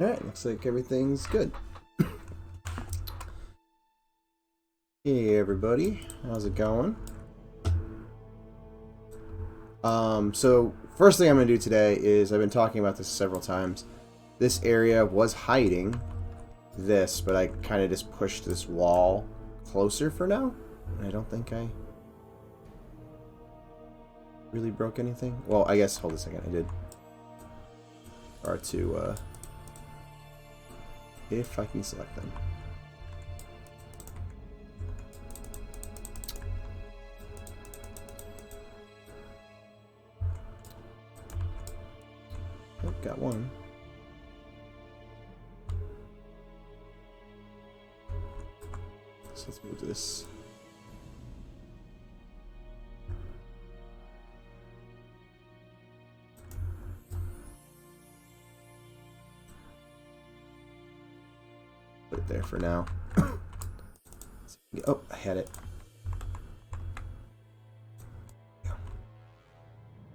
Alright, looks like everything's good. Hey everybody, how's it going? So first thing I'm going to do today is, I've been talking about this several times. This area was hiding this, but I kind of just pushed this wall closer for now. And I don't think I really broke anything. Well, I guess, hold a second, I did. R2, if I can select them. Oh, got one. So let's move this. Put it there for now. Oh, I had it.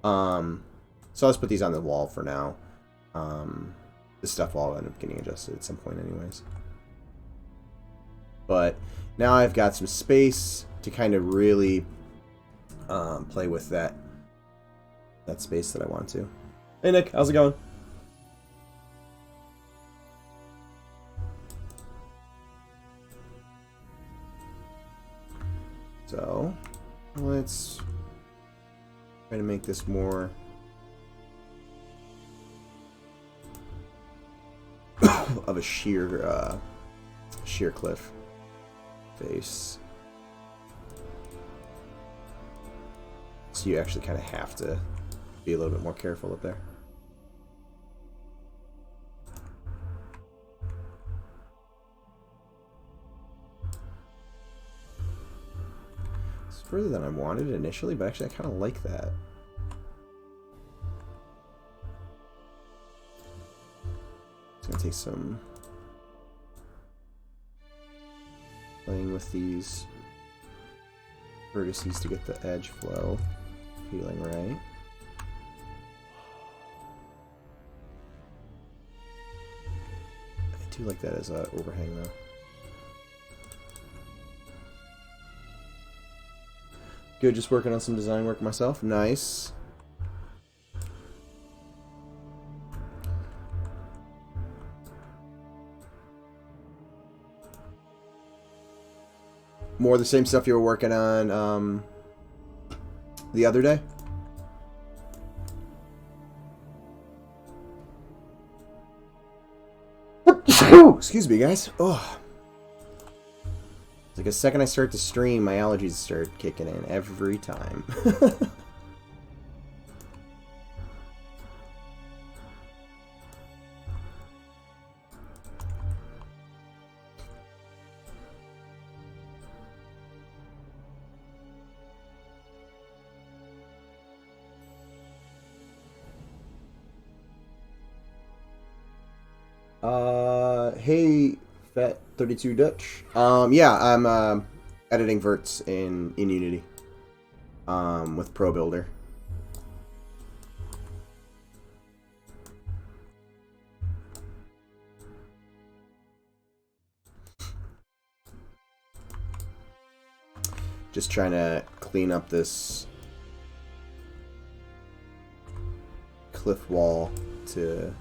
So let's put these on the wall for now. This stuff will all end up getting adjusted at some point anyways. But now I've got some space to kind of really play with that space that I want to. Hey Nick, how's it going? So let's try to make this more of a sheer cliff face. So you actually kind of have to be a little bit more careful up there. It's further than I wanted initially, but actually I kind of like that. It's going to take some playing with these vertices to get the edge flow feeling right. I do like that as an overhang though. Good, just working on some design work myself. Nice. More of the same stuff you were working on the other day? Excuse me, guys. Oh. It's like the second I start to stream, my allergies start kicking in every time. Hey, Fat 32 Dutch. Yeah, I'm editing verts in Unity with Pro Builder. Just trying to clean up this cliff wall to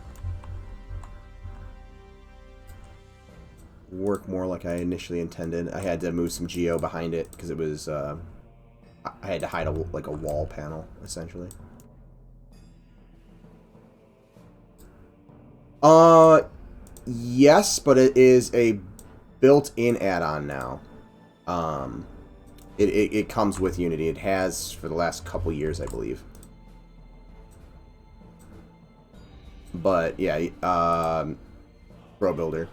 work more like I initially intended. I had to move some geo behind it because it was I had to hide like a wall panel essentially. Yes, but it is a built-in add-on now. It comes with Unity. It has for the last couple years, I believe. But yeah, Pro Builder.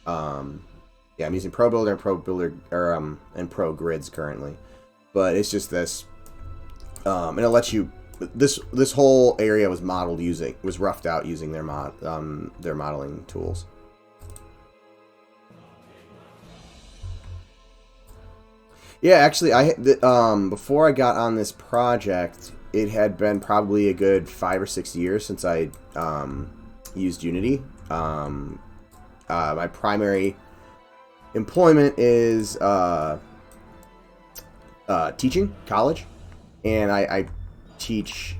Yeah, I'm using Pro Builder and Pro Builder and Pro Grids currently, but it's just this, and it lets you. This whole area was roughed out using their modeling tools. Yeah, actually, before I got on this project, it had been probably a good 5 or 6 years since I used Unity. My primary employment is teaching college, and I teach.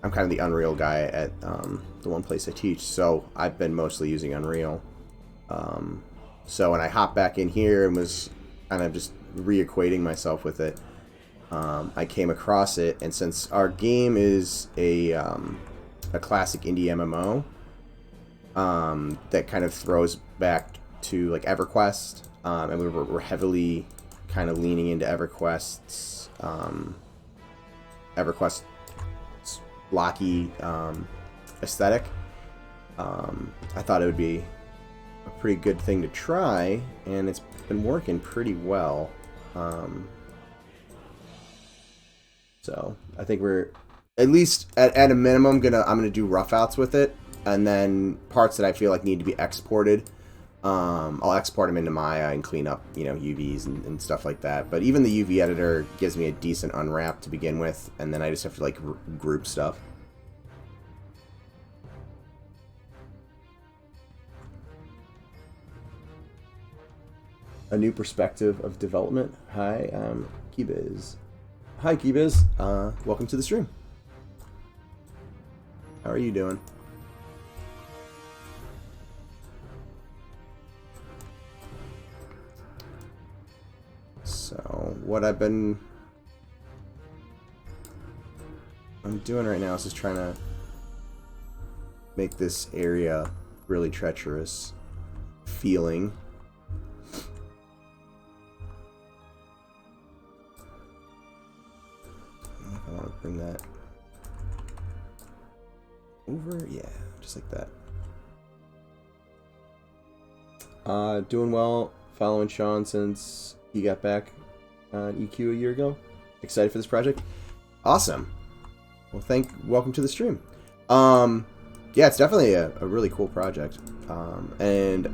I'm kind of the Unreal guy at the one place I teach, so I've been mostly using Unreal. So when I hopped back in here and was kind of just reacquainting myself with it, I came across it, and since our game is a classic indie MMO that kind of throws back to like EverQuest, and we're heavily kind of leaning into EverQuest's blocky aesthetic. I thought it would be a pretty good thing to try, and it's been working pretty well. So I think we're at least at a minimum I'm gonna do rough outs with it, and then parts that I feel like need to be exported, I'll export them into Maya and clean up, you know, UVs and stuff like that. But even the UV editor gives me a decent unwrap to begin with, and then I just have to like group stuff. A new perspective of development. Hi, I'm Keybiz. Hi, Keybiz. Welcome to the stream. How are you doing? So, what I'm doing right now is just trying to make this area really treacherous feeling. I want to bring that over, yeah, just like that. Doing well, following Sean since he got back on EQ a year ago. Excited for this project? Awesome. Well, welcome to the stream. Yeah, it's definitely a really cool project. And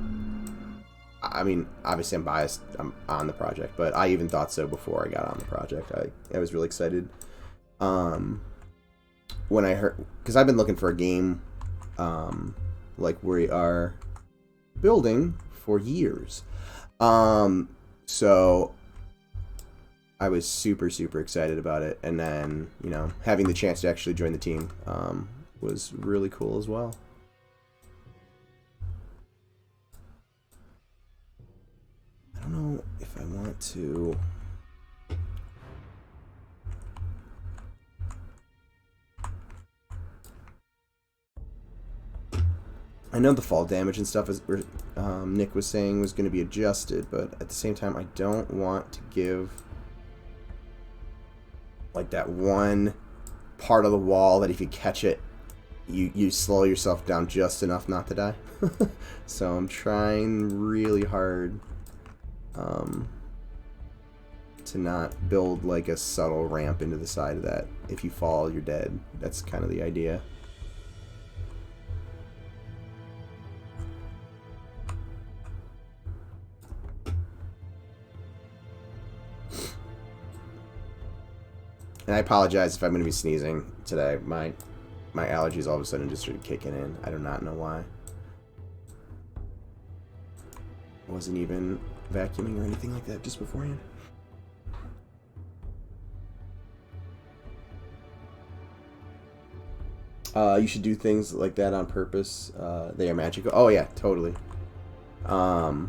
I mean, obviously I'm biased. I'm on the project, but I even thought so before I got on the project. I was really excited. When I heard, because I've been looking for a game like we are building for years. So I was super excited about it, and then, you know, having the chance to actually join the team was really cool as well. I don't know if I want to. I know the fall damage and stuff, Nick was saying, was going to be adjusted, but at the same time, I don't want to give like that one part of the wall that if you catch it, you slow yourself down just enough not to die. So I'm trying really hard to not build like a subtle ramp into the side of that. If you fall, you're dead. That's kind of the idea. And I apologize if I'm going to be sneezing today. My allergies all of a sudden just started kicking in. I do not know why. I wasn't even vacuuming or anything like that just beforehand. You should do things like that on purpose. They are magical. Oh yeah, totally. I'm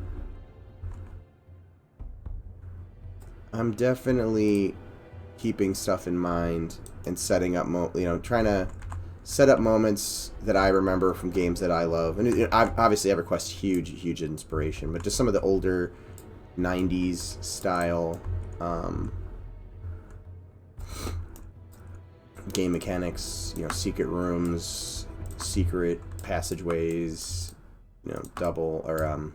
definitely keeping stuff in mind and setting up, trying to set up moments that I remember from games that I love. And obviously EverQuest, huge inspiration, but just some of the older 90s style game mechanics, secret rooms, secret passageways, double or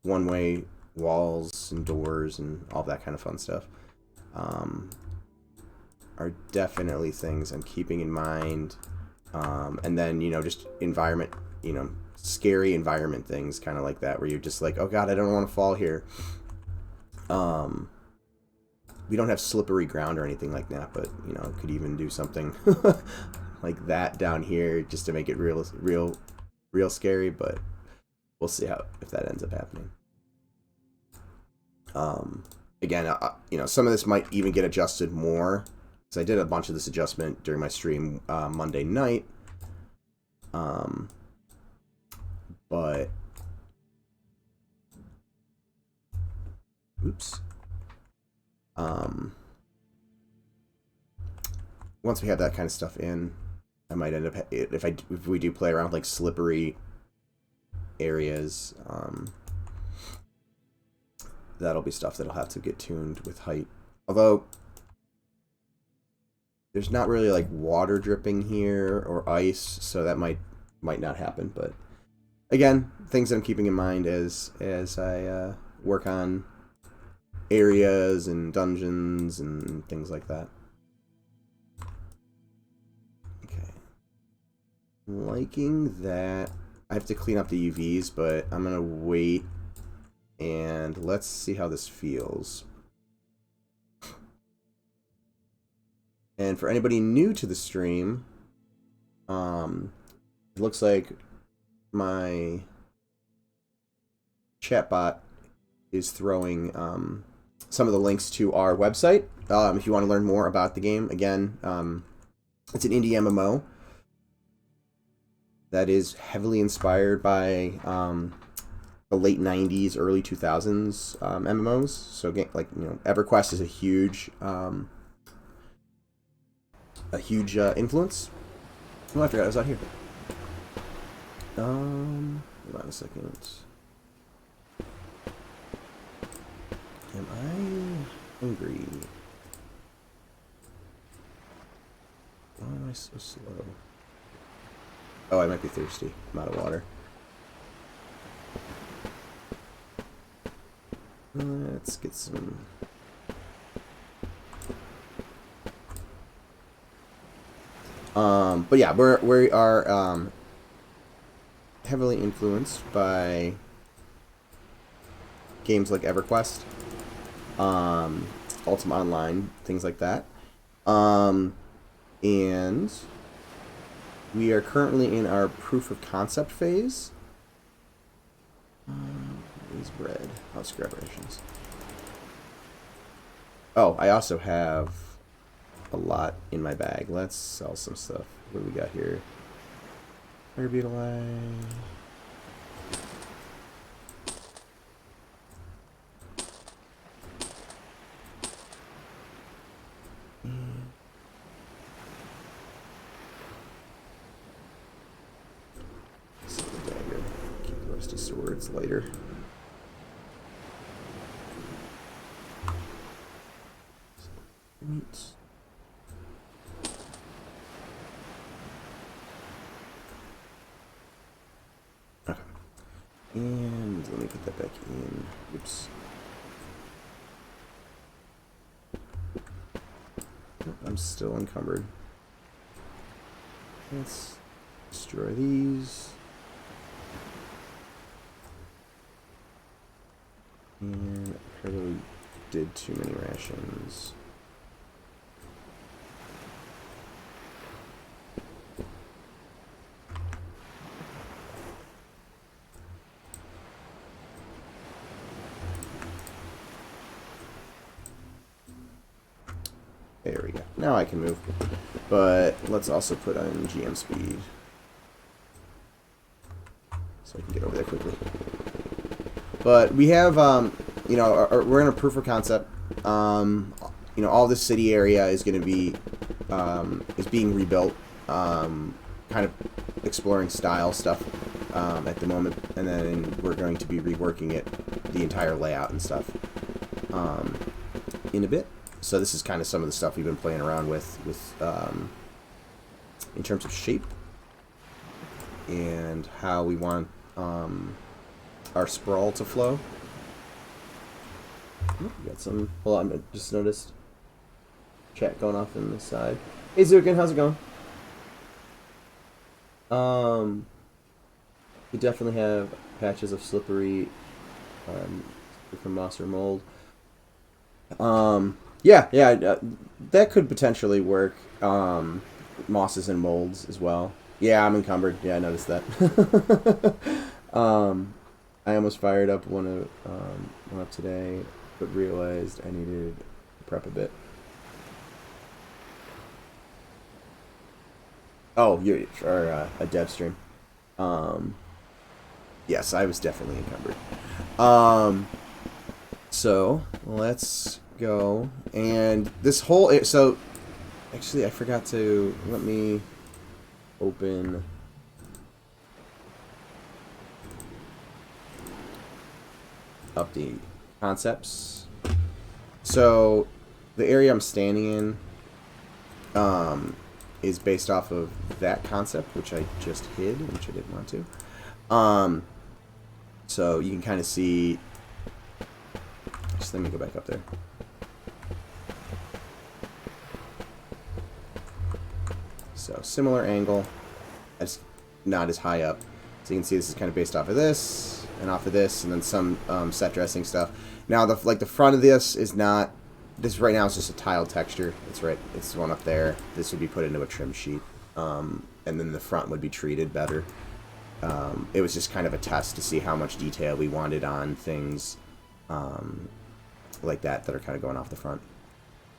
one-way walls and doors and all that kind of fun stuff. Are definitely things I'm keeping in mind. And then, just environment, scary environment things kind of like that, where you're just like, oh god, I don't want to fall here. We don't have slippery ground or anything like that, but, could even do something like that down here just to make it real scary. But we'll see if that ends up happening. Again, you know, some of this might even get adjusted more, because I did a bunch of this adjustment during my stream Monday night. But oops. Once we have that kind of stuff in, I might end up, if we do play around with like slippery areas, that'll be stuff that'll have to get tuned with height. Although there's not really like water dripping here or ice, so that might not happen. But again, things that I'm keeping in mind as I work on areas and dungeons and things like that. Okay. Liking that. I have to clean up the UVs, but I'm gonna wait and let's see how this feels. And for anybody new to the stream, it looks like my chatbot is throwing some of the links to our website. If you want to learn more about the game, again, it's an indie MMO that is heavily inspired by the late 90s, early 2000s MMOs. So, like, you know, EverQuest is a huge influence. Oh, I forgot I was out here. Hold on a second. Am I hungry? Why am I so slow? Oh, I might be thirsty. I'm out of water. Let's get some. But yeah, we are heavily influenced by games like EverQuest, Ultima Online, things like that. And we are currently in our proof of concept phase. Is bread. Oh, scrap rations. Oh, I also have a lot in my bag. Let's sell some stuff. What do we got here? Fire beetle eye. Dagger. Keep the rusty swords later. Meat. Okay. And let me put that back in. Oops. Oh, I'm still encumbered. Let's destroy these. And I probably did too many rations. There we go. Now I can move. But let's also put on GM speed, so I can get over there quickly. But we have, you know, we're in a proof of concept. You know, all this city area is going to be, is being rebuilt. Kind of exploring style stuff at the moment. And then we're going to be reworking it, the entire layout and stuff, in a bit. So this is kind of some of the stuff we've been playing around with in terms of shape and how we want our sprawl to flow. Oh, we got some. Hold on, I just noticed chat going off on the side. Hey Zukin, how's it going? We definitely have patches of slippery from moss or mold. Yeah, that could potentially work. Mosses and molds as well. Yeah, I'm encumbered. Yeah, I noticed that. I almost fired up one up today, but realized I needed to prep a bit. Oh, you're for a dev stream. Yes, I was definitely encumbered. So let's go. And this whole so actually I forgot to let me open. Up the concepts. So the area I'm standing in is based off of that concept, which I just hid, which I didn't want to. So you can kind of see. Just let me go back up there. So similar angle, it's not as high up. So you can see this is kind of based off of this and off of this, and then some set dressing stuff. Now the front of this is not. This right now is just a tiled texture. It's right. It's one up there. This would be put into a trim sheet, and then the front would be treated better. It was just kind of a test to see how much detail we wanted on things like that are kind of going off the front.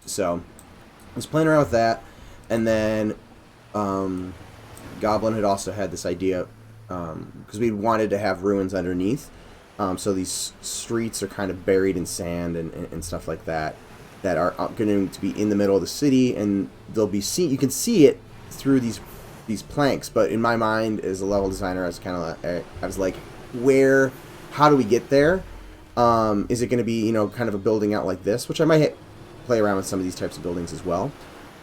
So I was playing around with that, and then Goblin had also had this idea because we wanted to have ruins underneath. So these streets are kind of buried in sand and stuff like that are going to be in the middle of the city, and they'll be you can see it through these planks. But in my mind, as a level designer, I was like, how do we get there? Is it going to be kind of a building out like this, which I might play around with some of these types of buildings as well.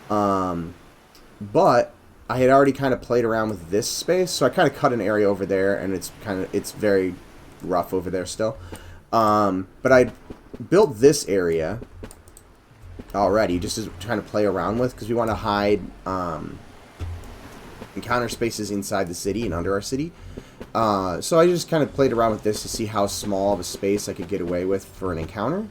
But I had already kind of played around with this space, so I kind of cut an area over there, and it's very rough over there still. But I built this area already just to kind of play around with, because we want to hide encounter spaces inside the city and under our city. So I just kind of played around with this to see how small of a space I could get away with for an encounter.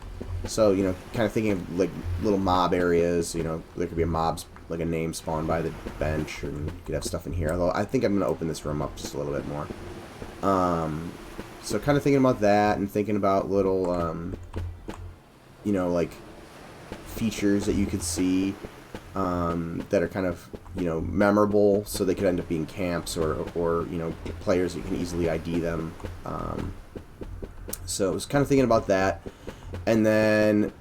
So, kind of thinking of like little mob areas, there could be a mob's like a name spawned by the bench, and you could have stuff in here. Although I think I'm going to open this room up just a little bit more. So kind of thinking about that, and thinking about little, like features that you could see that are kind of, memorable, so they could end up being camps or players that you can easily ID them. So I was kind of thinking about that. And then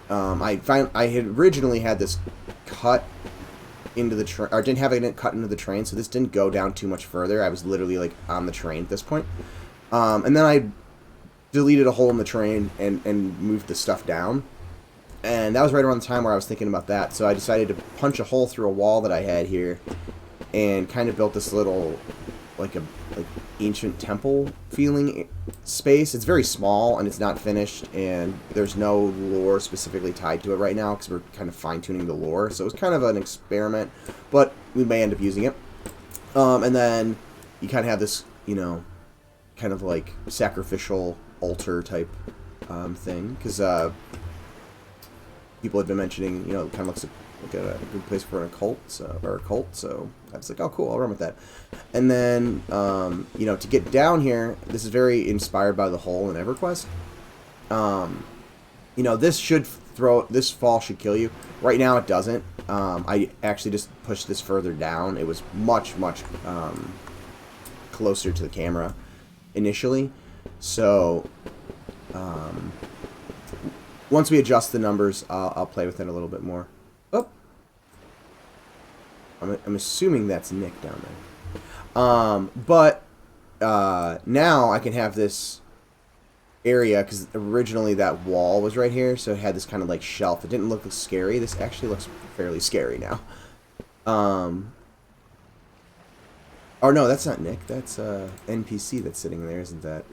I had originally had this cut into the train, or didn't have it cut into the train, so this didn't go down too much further. I was literally like on the train at this point. And then I deleted a hole in the train and moved the stuff down. And that was right around the time where I was thinking about that. So I decided to punch a hole through a wall that I had here, and kind of built this little like ancient temple feeling space. It's very small and it's not finished, and there's no lore specifically tied to it right now because we're kind of fine-tuning the lore. So it was kind of an experiment, but we may end up using it. And then you kind of have this, kind of like sacrificial altar type thing, because people have been mentioning, it kind of looks like a good place for an occult, or a cult, so I was like, oh cool, I'll run with that. And then, to get down here, this is very inspired by the hole in EverQuest. This fall should kill you. Right now it doesn't. I actually just pushed this further down. It was much, much closer to the camera initially. So, once we adjust the numbers, I'll play with it a little bit more. Oh, I'm assuming that's Nick down there. But now I can have this area, because originally that wall was right here, so it had this kind of like shelf. It didn't look scary. This actually looks fairly scary now. Oh no, that's not Nick. That's NPC that's sitting there, isn't that?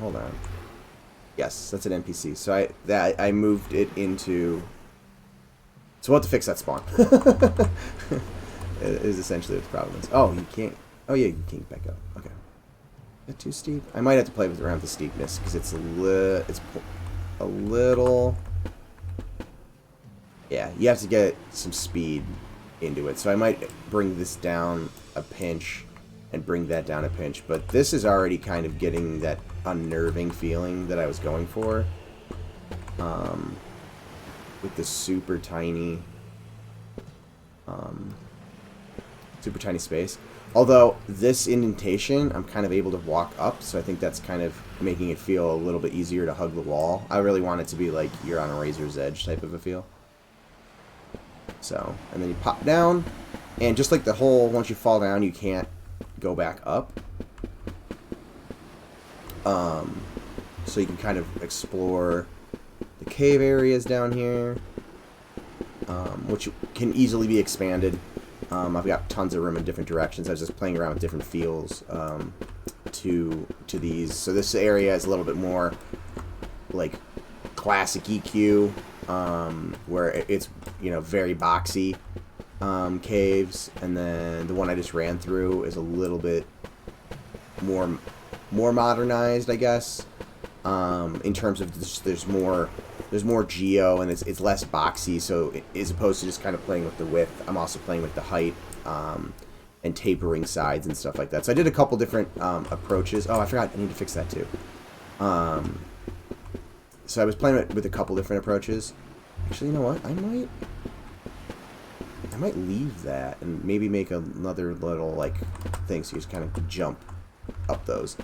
Hold on. Yes, that's an NPC. So I moved it into. So we'll have to fix that spawn. It is essentially what the problem is. Oh, you can't. Oh yeah, you can't back up. Okay. Is that too steep? I might have to play around the steepness, because it's a little. Yeah, you have to get some speed into it. So I might bring this down a pinch and bring that down a pinch. But this is already kind of getting that unnerving feeling that I was going for. With this super tiny space. Although this indentation, I'm kind of able to walk up, so I think that's kind of making it feel a little bit easier to hug the wall. I really want it to be like you're on a razor's edge type of a feel. So, and then you pop down, and just like the hole, once you fall down, you can't go back up. So you can kind of explore the cave areas down here, which can easily be expanded. I've got tons of room in different directions. I was just playing around with different feels to these. So this area is a little bit more like classic EQ, where it's, you know, very boxy caves, and then the one I just ran through is a little bit more modernized, I guess, in terms of there's more geo, and it's less boxy. So as opposed to just kind of playing with the width, I'm also playing with the height and tapering sides and stuff like that. So I did a couple different approaches. Oh, I forgot, I need to fix that too. So I was playing with a couple different approaches. Actually, you know what? I might leave that and maybe make another little like thing, so you just kind of jump up those.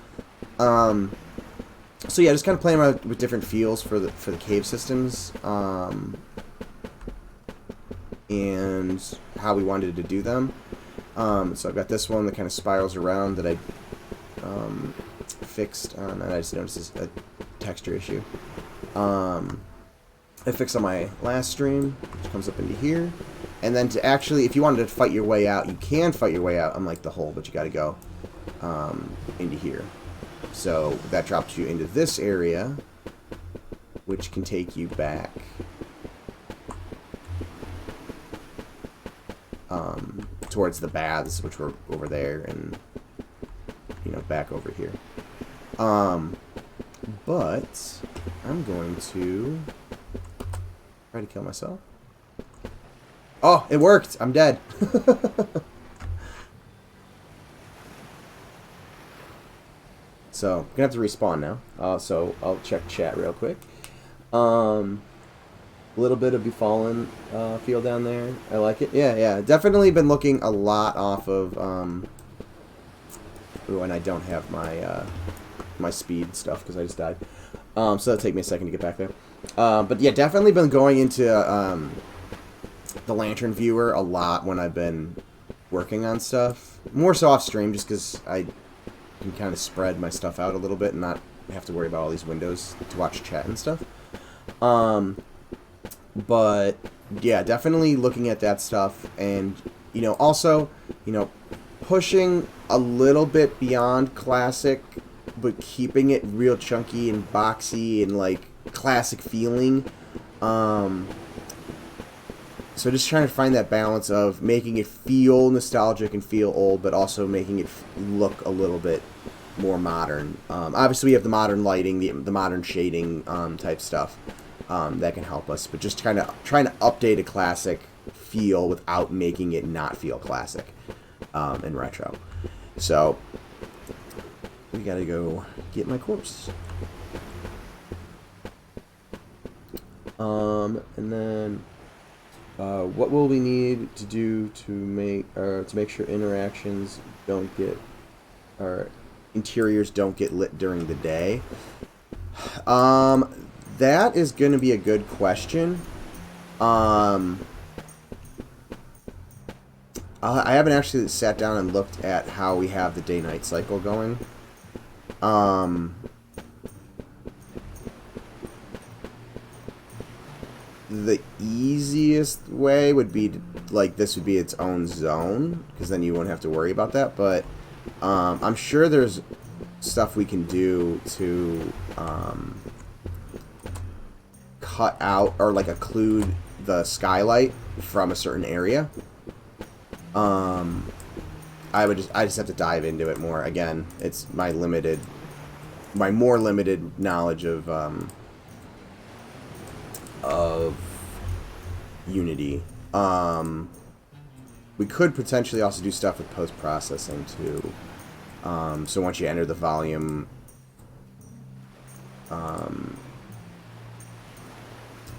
So yeah, just kind of playing around with different feels for the cave systems, and how we wanted to do them. So I've got this one that kind of spirals around that I fixed on, and I just noticed this a texture issue. I fixed on my last stream, which comes up into here. And then to actually, if you wanted to fight your way out, you can fight your way out, unlike the hole, but you got to go into here. So that drops you into this area, which can take you back towards the baths, which were over there, and, you know, back over here. But I'm going to try to kill myself. Oh, it worked! I'm dead. So, I'm gonna have to respawn now. So, I'll check chat real quick. A little bit of Befallen feel down there. I like it. Yeah. Definitely been looking a lot off of... Ooh, and I don't have my my speed stuff because I just died. So that'll take me a second to get back there. But yeah, definitely been going into the Lantern Viewer a lot when I've been working on stuff. More so off stream, just because I can kind of spread my stuff out a little bit and not have to worry about all these windows to watch chat and stuff. But yeah, definitely looking at that stuff, and, you know, also, you know, pushing a little bit beyond classic, but keeping it real chunky and boxy and like classic feeling. So just trying to find that balance of making it feel nostalgic and feel old, but also making it look a little bit more modern. Obviously, we have the modern lighting, the modern shading type stuff that can help us, but just trying to update a classic feel without making it not feel classic and retro. So we gotta go get my corpse. And then what will we need to do to make sure interactions don't get, or interiors don't get lit during the day? That is going to be a good question. I haven't actually sat down and looked at how we have the day-night cycle going. The easiest way would be to, like, this would be its own zone, because then you won't have to worry about that. But I'm sure there's stuff we can do to cut out or like occlude the skylight from a certain area. I just have to dive into it more. Again, it's my more limited knowledge of Unity. We could potentially also do stuff with post-processing too. So once you enter the volume,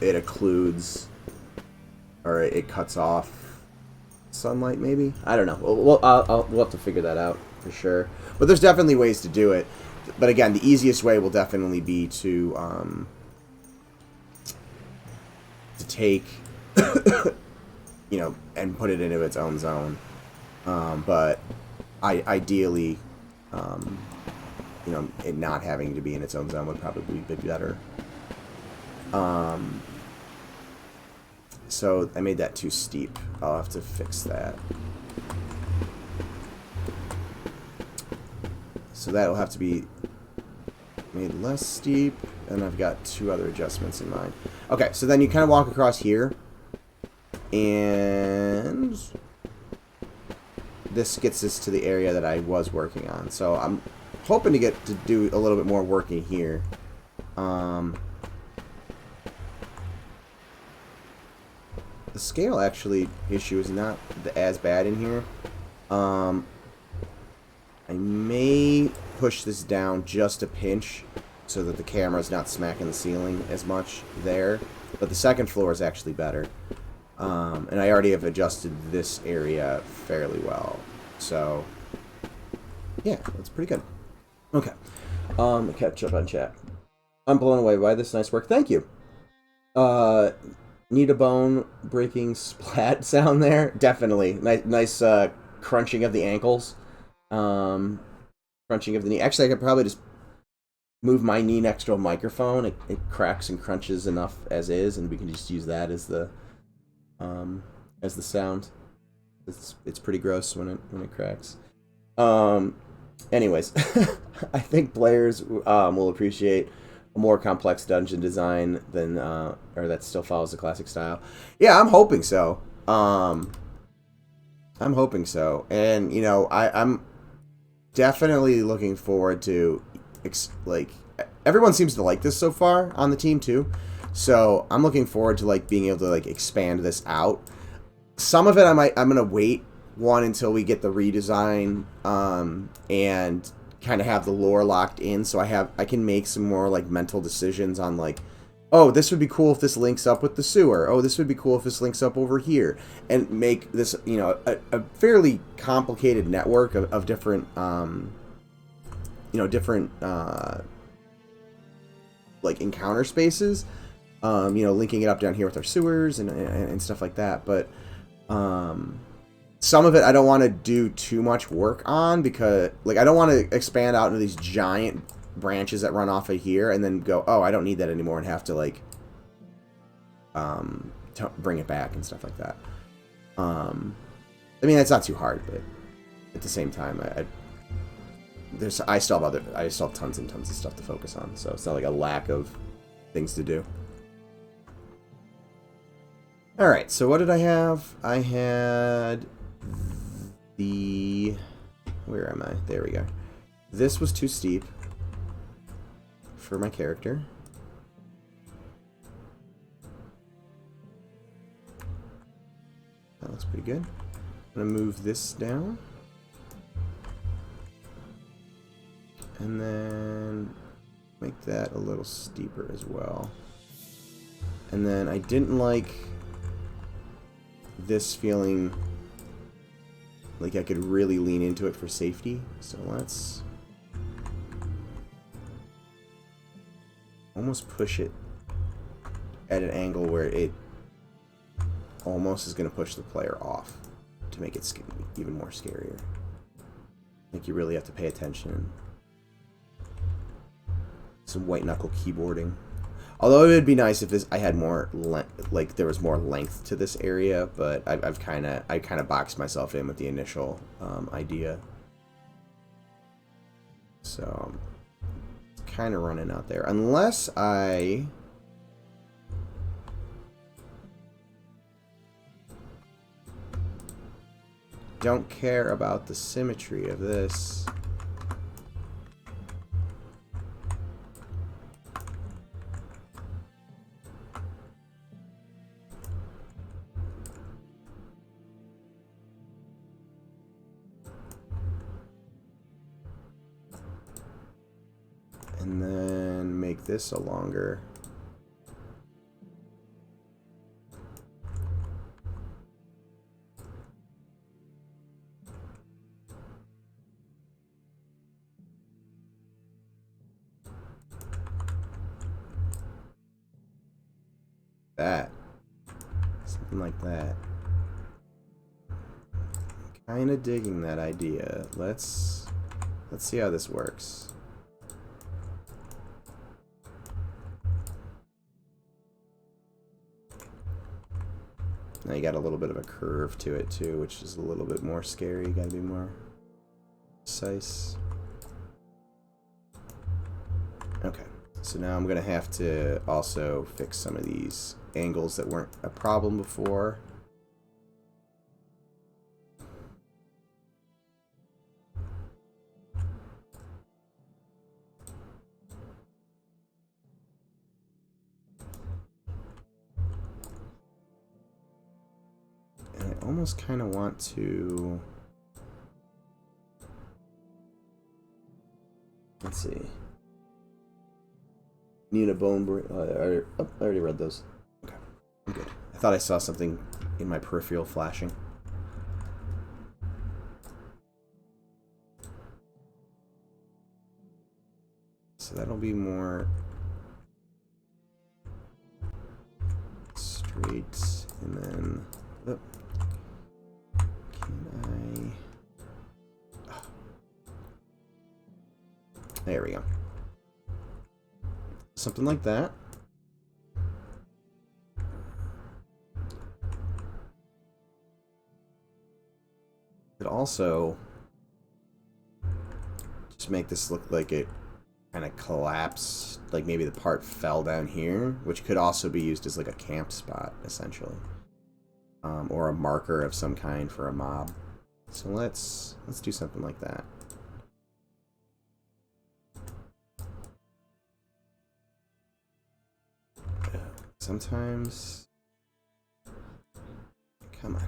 it occludes, or it cuts off sunlight, maybe? I don't know. We'll have to figure that out for sure. But there's definitely ways to do it. But again, the easiest way will definitely be to take, you know, and put it into its own zone. But ideally, you know, it not having to be in its own zone would probably be better. So I made that too steep. I'll have to fix that. So that'll have to be made less steep, and I've got 2 other adjustments in mind. Okay, so then you kind of walk across here, and this gets us to the area that I was working on. So I'm hoping to get to do a little bit more work in here. The scale actually issue is not as bad in here. I may push this down just a pinch so that the camera's not smacking the ceiling as much there. But the second floor is actually better. And I already have adjusted this area fairly well. So, yeah, that's pretty good. Okay. Catch up on chat. I'm blown away by this nice work. Thank you. Need a bone breaking splat sound there? Definitely. Nice crunching of the ankles. Crunching of the knee. Actually, I could probably just move my knee next to a microphone. It cracks and crunches enough as is, and we can just use that as the sound. It's pretty gross when it cracks. Anyways, I think players will appreciate a more complex dungeon design than or that still follows the classic style. Yeah, I'm hoping so. I'm hoping so, and you know, I'm definitely looking forward to like everyone seems to like this so far on the team too. So I'm looking forward to like being able to like expand this out. Some of it I'm gonna wait until we get the redesign and kind of have the lore locked in, so I can make some more like mental decisions on like, oh, this would be cool if this links up with the sewer. Oh, this would be cool if this links up over here, and make this, you know, a fairly complicated network of different you know, different like encounter spaces. You know, linking it up down here with our sewers and stuff like that. But some of it I don't want to do too much work on, because like I don't want to expand out into these giant branches that run off of here and then go, oh, I don't need that anymore, and have to like bring it back and stuff like that. I mean, it's not too hard, but at the same time, I still have tons and tons of stuff to focus on, so it's not like a lack of things to do. Alright, so what did I have? I had the... Where am I? There we go. This was too steep for my character. That looks pretty good. I'm going to move this down. And then make that a little steeper as well. And then I didn't like this feeling like I could really lean into it for safety. So let's almost push it at an angle where it almost is going to push the player off to make it even more scarier. Like you really have to pay attention. Some white knuckle keyboarding. Although it would be nice if I had more like there was more length to this area, but I kind of boxed myself in with the initial idea. So it's kind of running out there, unless I don't care about the symmetry of this. And then make this a longer. That. Something like that. Kinda digging that idea. Let's see how this works. Now you got a little bit of a curve to it too, which is a little bit more scary. You gotta be more precise. Okay, so now I'm gonna have to also fix some of these angles that weren't a problem before. And I almost kind of want to... Let's see. Need a bone... I already read those. Okay, I'm good. I thought I saw something in my peripheral flashing. So that'll be more straight, and then... Oh, can I... Oh. There we go. Something like that. Could also just make this look like it kind of collapsed, like maybe the part fell down here, which could also be used as like a camp spot, essentially, or a marker of some kind for a mob. So let's do something like that. Sometimes, come on.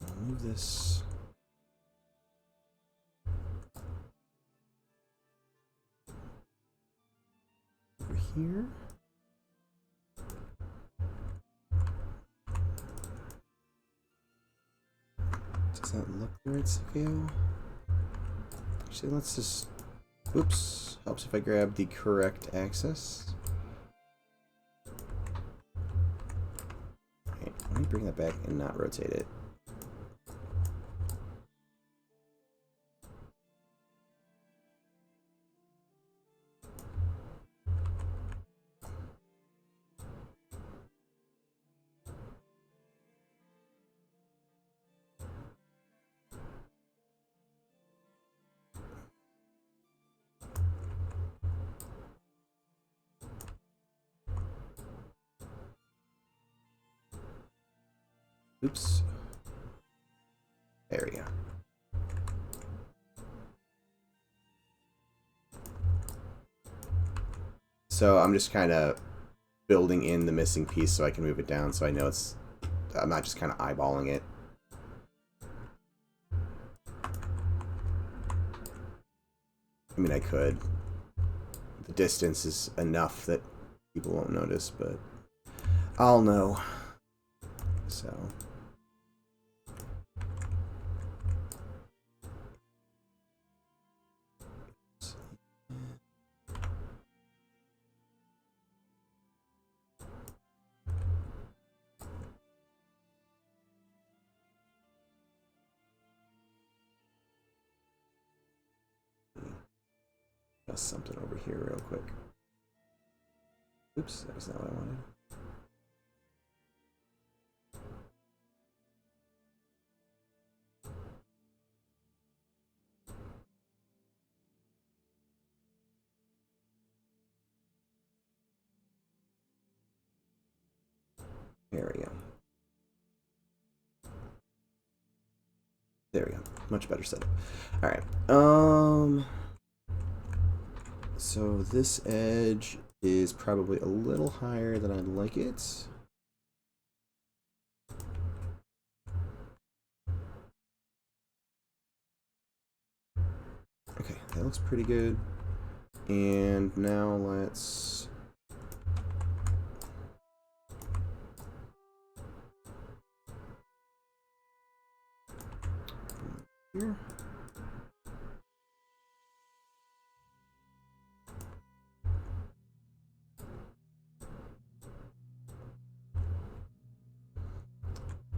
I'll move this. Over here. Does that look the right scale? Actually, let's just... Oops. Helps if I grab the correct axis. Okay, let me bring that back and not rotate it. Oops. There we go. So I'm just kind of building in the missing piece so I can move it down so I know it's... I'm not just kind of eyeballing it. I mean, I could. The distance is enough that people won't notice, but I'll know. So... something over here real quick. Oops, that was not what I wanted. There we go. There we go. Much better setup. All right. So this edge is probably a little higher than I'd like it. Okay, that looks pretty good. And now let's... here.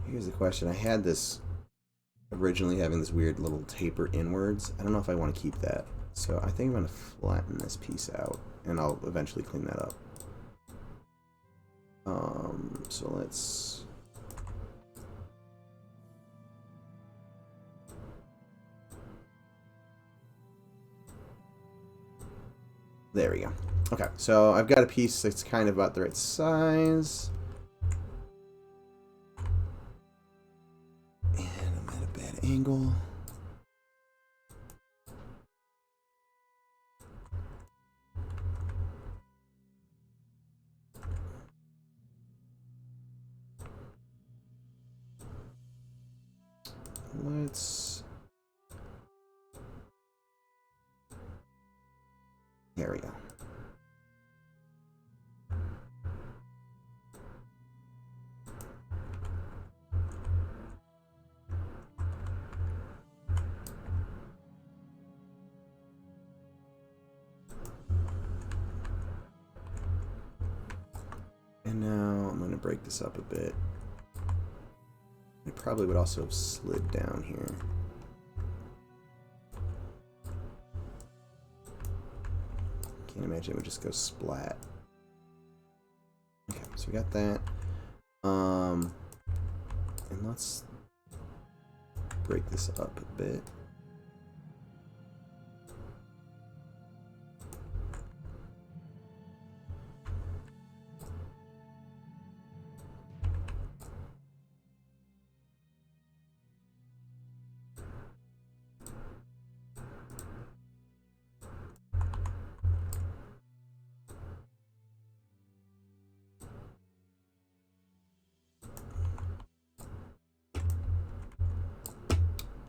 Here's the question. I had this originally having this weird little taper inwards. I don't know if I want to keep that. So I think I'm going to flatten this piece out, and I'll eventually clean that up. So let's... There we go. Okay, so I've got a piece that's kind of about the right size. And I'm at a bad angle. Let's... There we go. And now I'm going to break this up a bit. It probably would also have slid down here. Can't imagine it would just go splat. Okay, so we got that. And let's break this up a bit.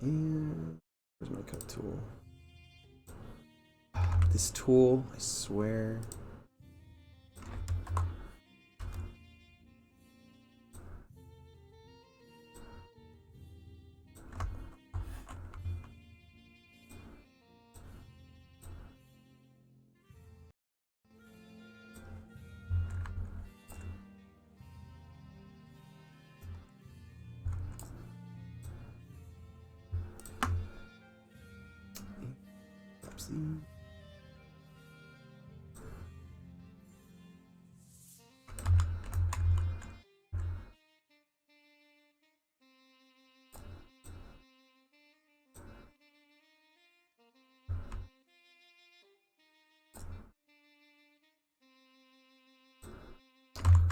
And where's my cut tool? This tool, I swear. Oopsie.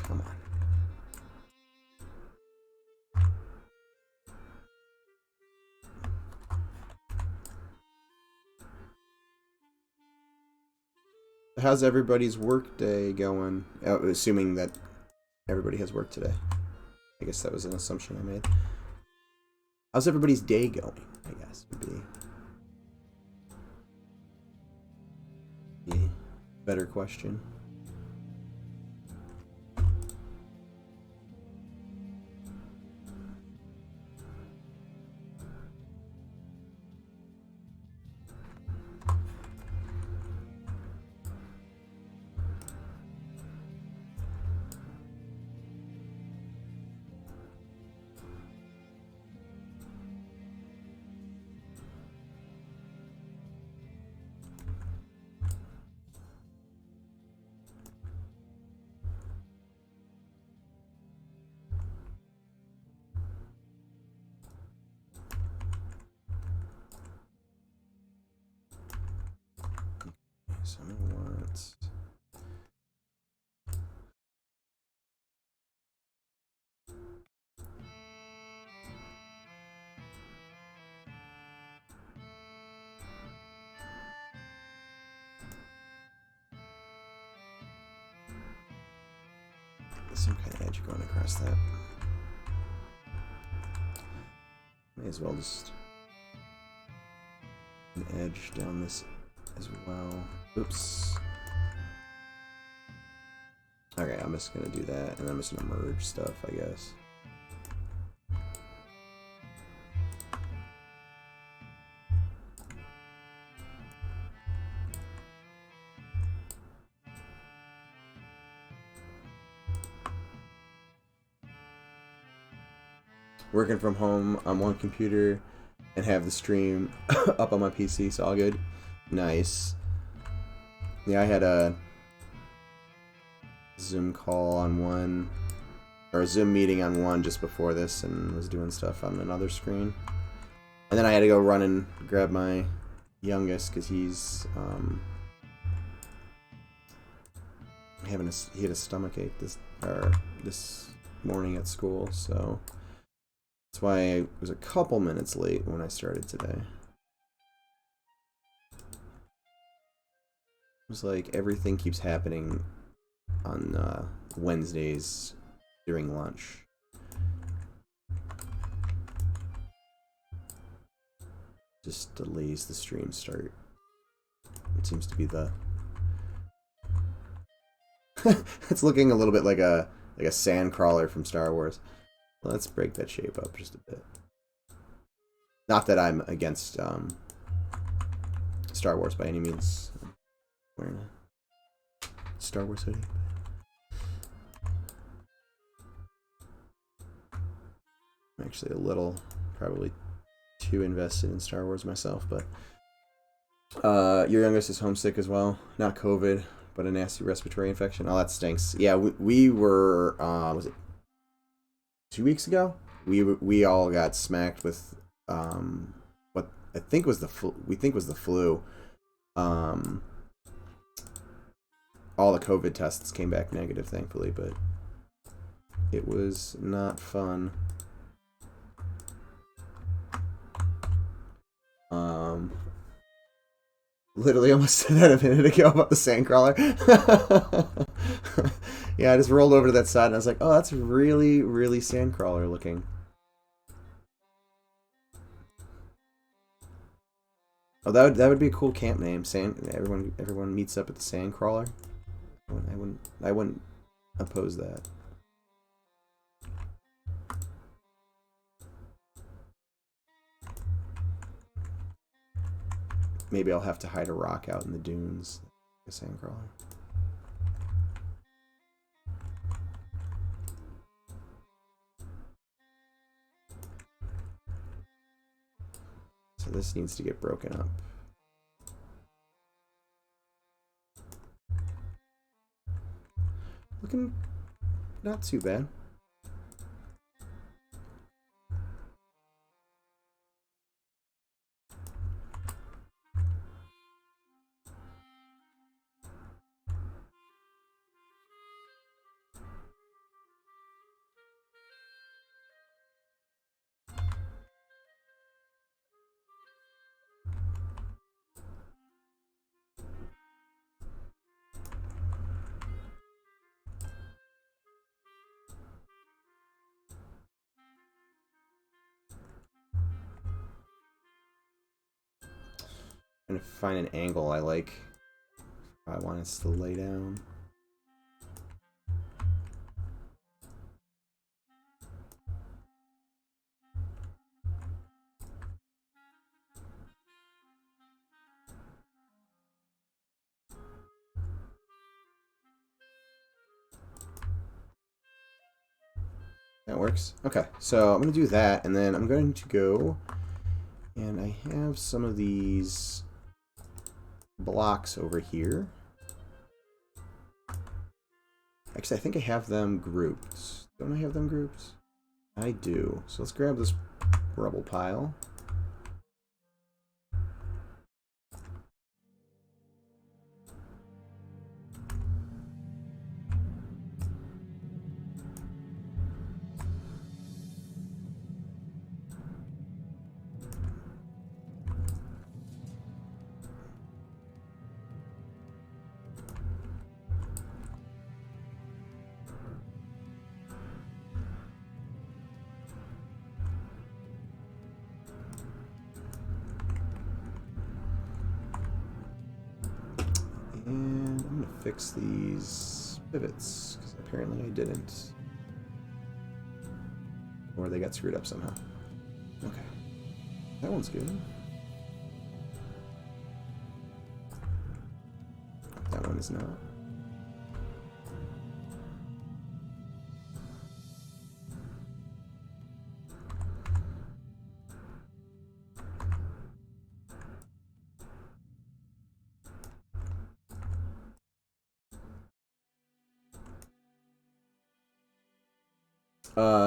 Come on. How's everybody's work day going? Assuming that everybody has work today. I guess that was an assumption I made. How's everybody's day going? I guess would be the better question. So what? some kind of edge going across that. May as well just an edge down this as well. Oops. Okay, I'm just gonna do that, and I'm just gonna merge stuff, I guess. Working from home on one computer and have the stream up on my PC, so all good. Nice. Yeah, I had a Zoom call on one, or a Zoom meeting on one just before this, and was doing stuff on another screen. And then I had to go run and grab my youngest because he's he had a stomachache this morning at school, so that's why I was a couple minutes late when I started today. It was like everything keeps happening on Wednesdays during lunch. Just delays the stream start. It seems to be the it's looking a little bit like a sand crawler from Star Wars. Let's break that shape up just a bit. Not that I'm against Star Wars by any means. I'm wearing a Star Wars hoodie. I'm actually a little, probably too invested in Star Wars myself, but your youngest is homesick as well. Not COVID, but a nasty respiratory infection. Oh, that stinks. Yeah, we were, was it 2 weeks ago? We all got smacked with what I think was the flu. All the COVID tests came back negative, thankfully, but it was not fun. Literally almost said that a minute ago about the sandcrawler. Yeah, I just rolled over to that side and I was like, oh, that's really, really sandcrawler looking. Oh, that would be a cool camp name. Everyone meets up at the sandcrawler. I wouldn't oppose that. Maybe I'll have to hide a rock out in the dunes. A sandcrawler. So this needs to get broken up. Looking not too bad. Trying to find an angle I like. I want us to lay down. That works. Okay, so I'm going to do that, and then I'm going to go, and I have some of these blocks over here. Actually, I think I have them grouped. Don't I have them grouped? I do. So let's grab this rubble pile. fix these pivots, because apparently I didn't. Or they got screwed up somehow. Okay. That one's good. That one is not.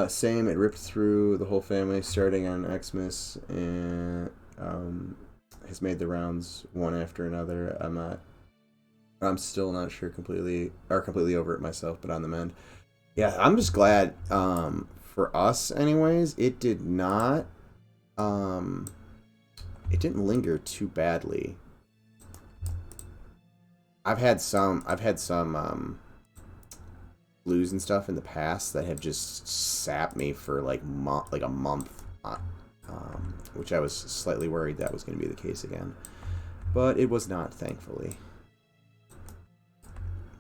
Same. It ripped through the whole family starting on Xmas and has made the rounds one after another. I'm still not sure completely over it myself, but on the mend. Yeah, I'm just glad for us anyways, it didn't linger too badly. I've had some blues and stuff in the past that have just sapped me for like a month, which I was slightly worried that was going to be the case again, but it was not, thankfully.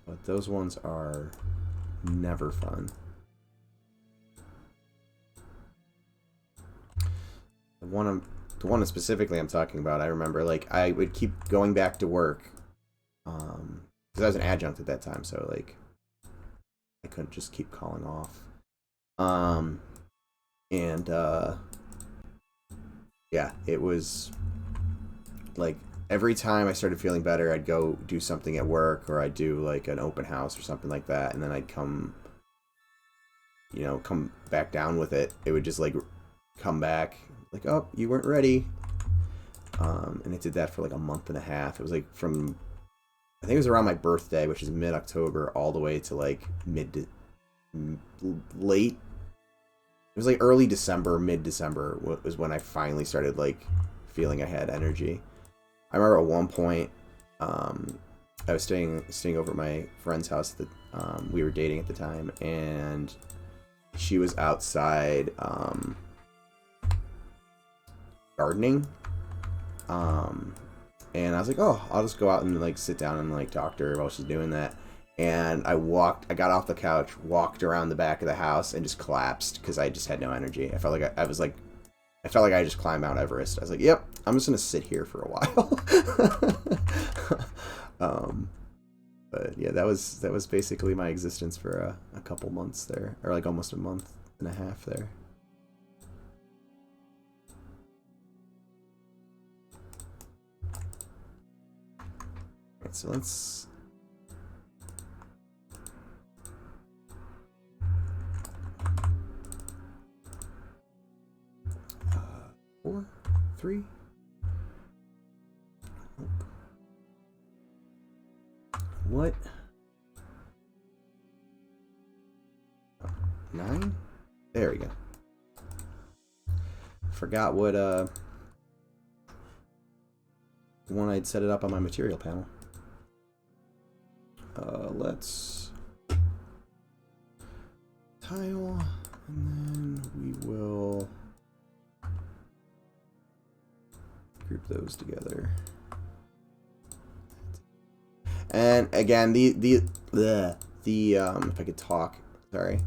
But those ones are never fun. The one specifically I'm talking about, I remember like I would keep going back to work because I was an adjunct at that time, so like I couldn't just keep calling off. Yeah, it was like every time I started feeling better, I'd go do something at work, or I'd do like an open house or something like that, and then I'd come back down with it. It would just like come back like, oh, you weren't ready. And it did that for like a month and a half. It was like from, I think it was around my birthday, which is mid-October, all the way to like late. It was like early December, mid-December was when I finally started like feeling I had energy. I remember at one point, I was staying over at my friend's house that we were dating at the time, and she was outside gardening. And I was like, oh, I'll just go out and like sit down and like talk to her while she's doing that. And I got off the couch, walked around the back of the house, and just collapsed because I just had no energy. I felt like I just climbed Mount Everest. I was like, yep, I'm just gonna sit here for a while. But yeah, that was basically my existence for a couple months there, or like almost a month and a half there. Alright, so let's 4, 3. What? 9? There we go. Forgot what one I'd set it up on my material panel. Let's tile, and then we will group those together. And again, if I could talk, sorry,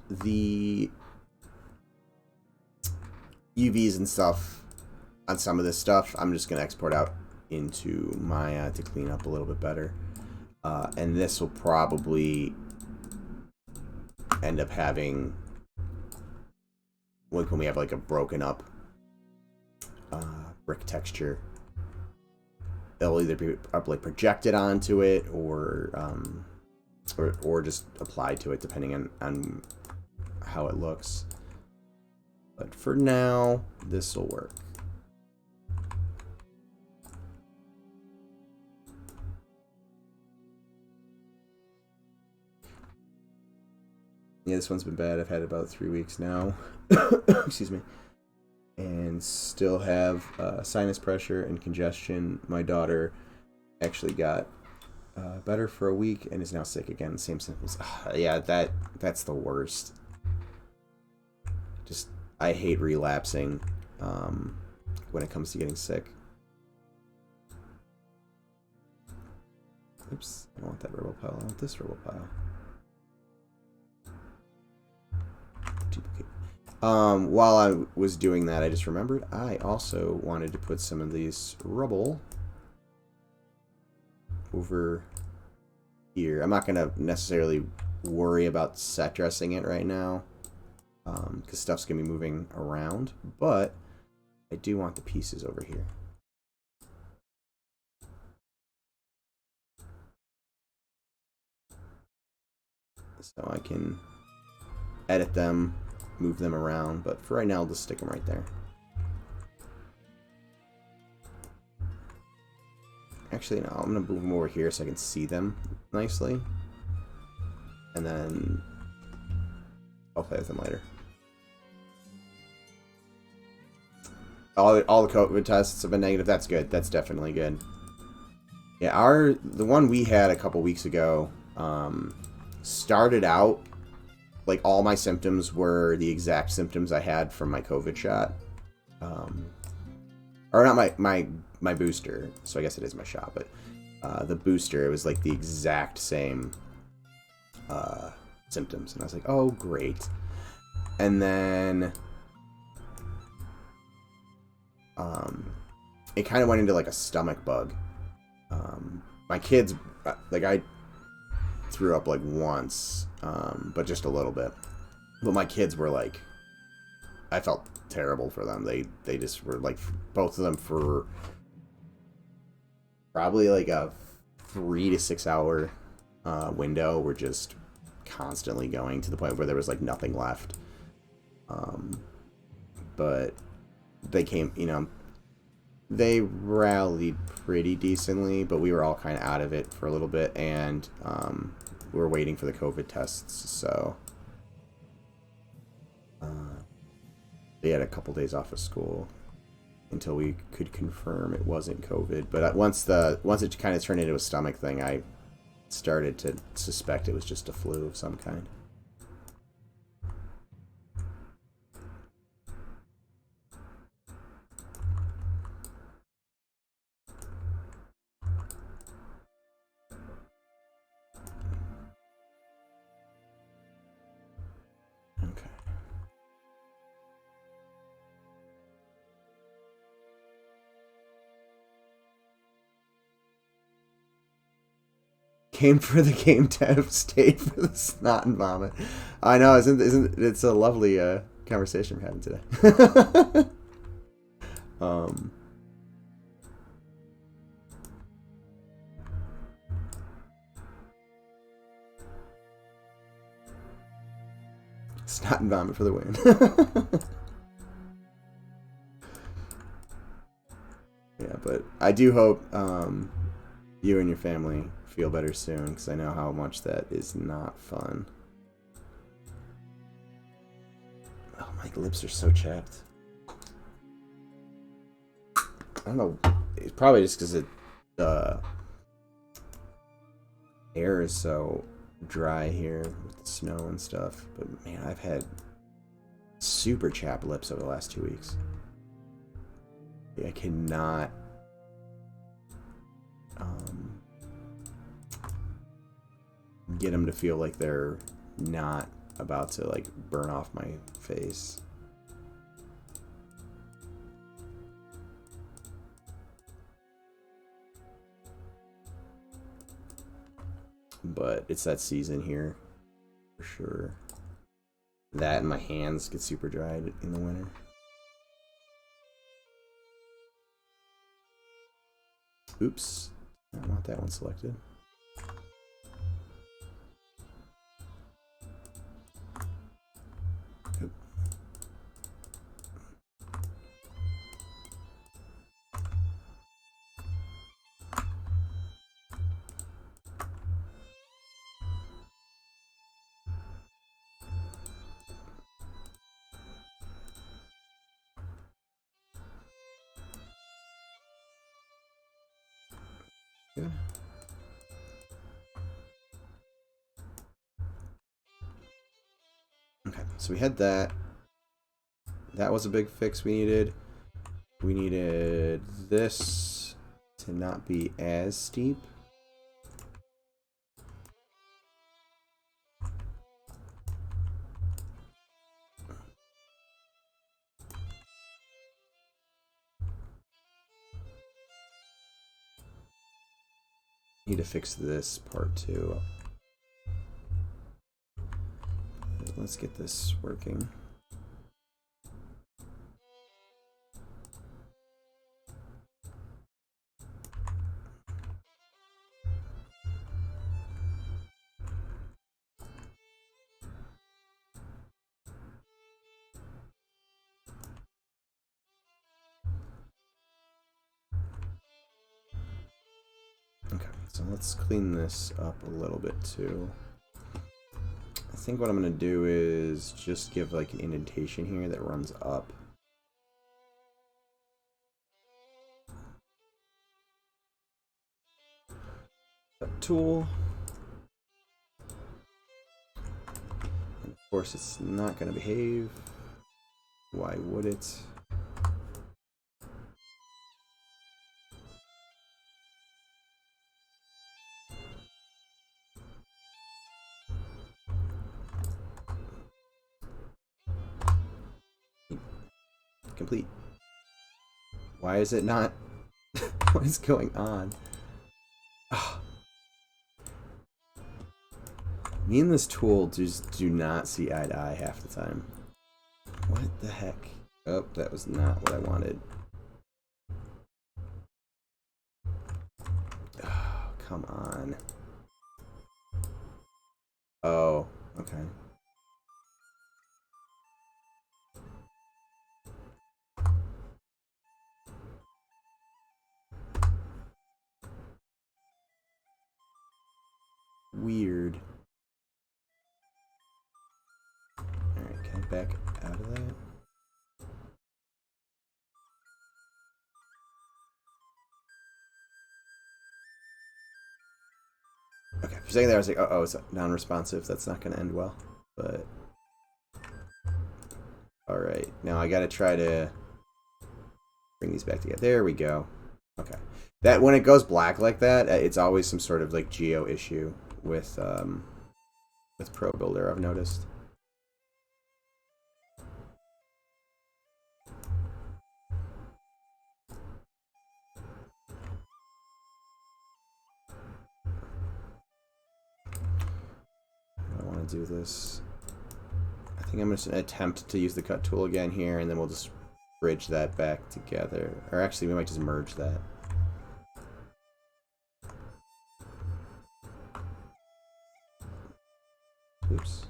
the UVs and stuff on some of this stuff, I'm just gonna export out into Maya to clean up a little bit better. And this will probably end up having, like when we have like a broken up brick texture, they'll either be like projected onto it or just applied to it depending on how it looks. But for now, this will work. Yeah, this one's been bad. I've had it about 3 weeks now. Excuse me. And still have sinus pressure and congestion. My daughter actually got better for a week and is now sick again. Same symptoms. Yeah, that's the worst. Just, I hate relapsing when it comes to getting sick. Oops, I don't want that rebel pile. I want this rebel pile. Duplicate. While I was doing that, I just remembered I also wanted to put some of these rubble over here. I'm not going to necessarily worry about set dressing it right now, because stuff's going to be moving around, but I do want the pieces over here. So I can edit them, move them around, but for right now I'll just stick them right there. Actually, no, I'm going to move them over here so I can see them nicely. And then I'll play with them later. All the COVID tests have been negative. That's good. That's definitely good. Yeah, the one we had a couple weeks ago started out like all my symptoms were the exact symptoms I had from my COVID shot. Or not my booster, so I guess it is my shot, but the booster, it was like the exact same symptoms. And I was like, oh, great. And then it kind of went into like a stomach bug. My kids, like I threw up like once, but just a little bit. But my kids were like, I felt terrible for them. They just were like, both of them for probably like a 3 to 6 hour window were just constantly going to the point where there was like nothing left. But they came, you know, they rallied pretty decently, but we were all kind of out of it for a little bit, and we were waiting for the COVID tests, so they had a couple days off of school until we could confirm it wasn't COVID. But once it kind of turned into a stomach thing, I started to suspect it was just a flu of some kind. Okay. Came for the game dev, stayed for the snot and vomit. I know, isn't it's a lovely conversation we're having today. Snot and vomit for the win. Yeah, but I do hope you and your family feel better soon, because I know how much that is not fun. Oh, my lips are so chapped. I don't know. It's probably just because the air is so dry here with the snow and stuff. But man, I've had super chapped lips over the last 2 weeks. I cannot get them to feel like they're not about to like burn off my face. But it's that season here for sure. That and my hands get super dried in the winter. Oops, I don't want that one selected. Oop. Yeah. Okay, so we had that. That was a big fix we needed. We needed this to not be as steep. Need to fix this part too. Let's get this working. Okay, so let's clean this up a little bit too. I think what I'm going to do is just give like an indentation here that runs up. That tool. And of course it's not going to behave. Why would it? Complete. Why is it not? What is going on? Oh. Me and this tool just do not see eye to eye half the time. What the heck? Oh, that was not what I wanted. Oh, come on. Oh, okay. Weird. Alright, can I back out of that? Okay, for a second there I was like, uh oh, it's non-responsive. That's not going to end well. But alright, now I gotta try to bring these back together. There we go. Okay. That when it goes black like that, it's always some sort of like geo issue with Pro Builder, I've noticed. I don't want to do this. I think I'm just going to attempt to use the cut tool again here, and then we'll just bridge that back together. Or actually, we might just merge that. Oops.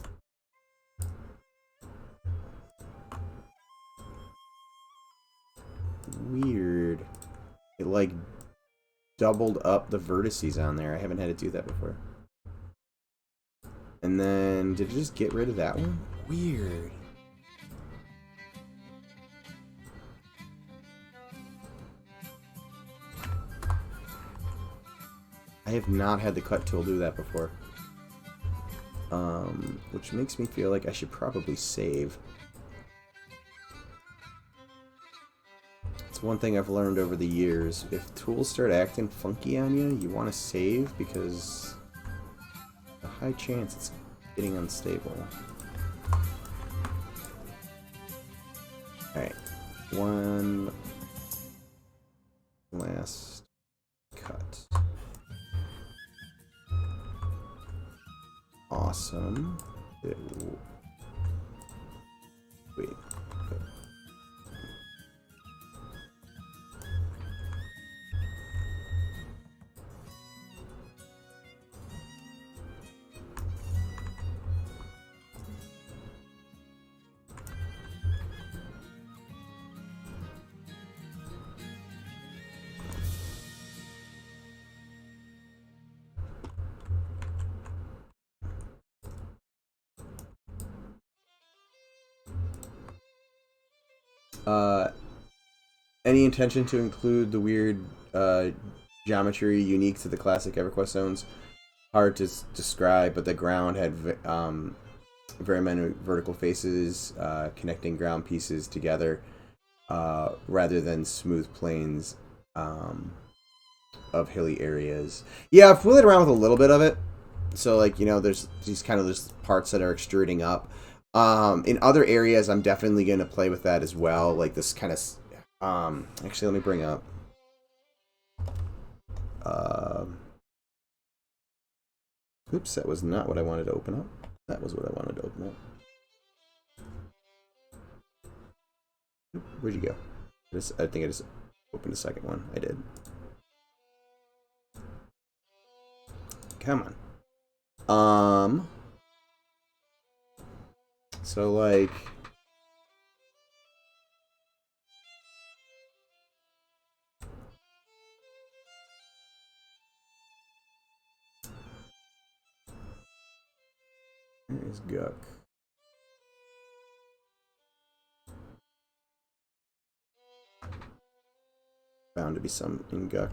Weird. It like doubled up the vertices on there. I haven't had to do that before. And then, did it just get rid of that one? Weird. I have not had the cut tool do that before. Which makes me feel like I should probably save. It's one thing I've learned over the years. If tools start acting funky on you, you want to save because a high chance it's getting unstable. Alright, one last cut. Awesome. Wait. Any intention to include the weird geometry unique to the classic EverQuest zones? Hard to describe, but the ground had very many vertical faces connecting ground pieces together rather than smooth plains of hilly areas. Yeah, I've fooled around with a little bit of it. So, like, you know, there's these kind of just parts that are extruding up. In other areas, I'm definitely going to play with that as well. Like this kind of... actually, let me bring up... Oops, that was not what I wanted to open up. That was what I wanted to open up. Where'd you go? I think I just opened a second one. I did. Come on. So like... There's Guck. Bound to be some in Guck.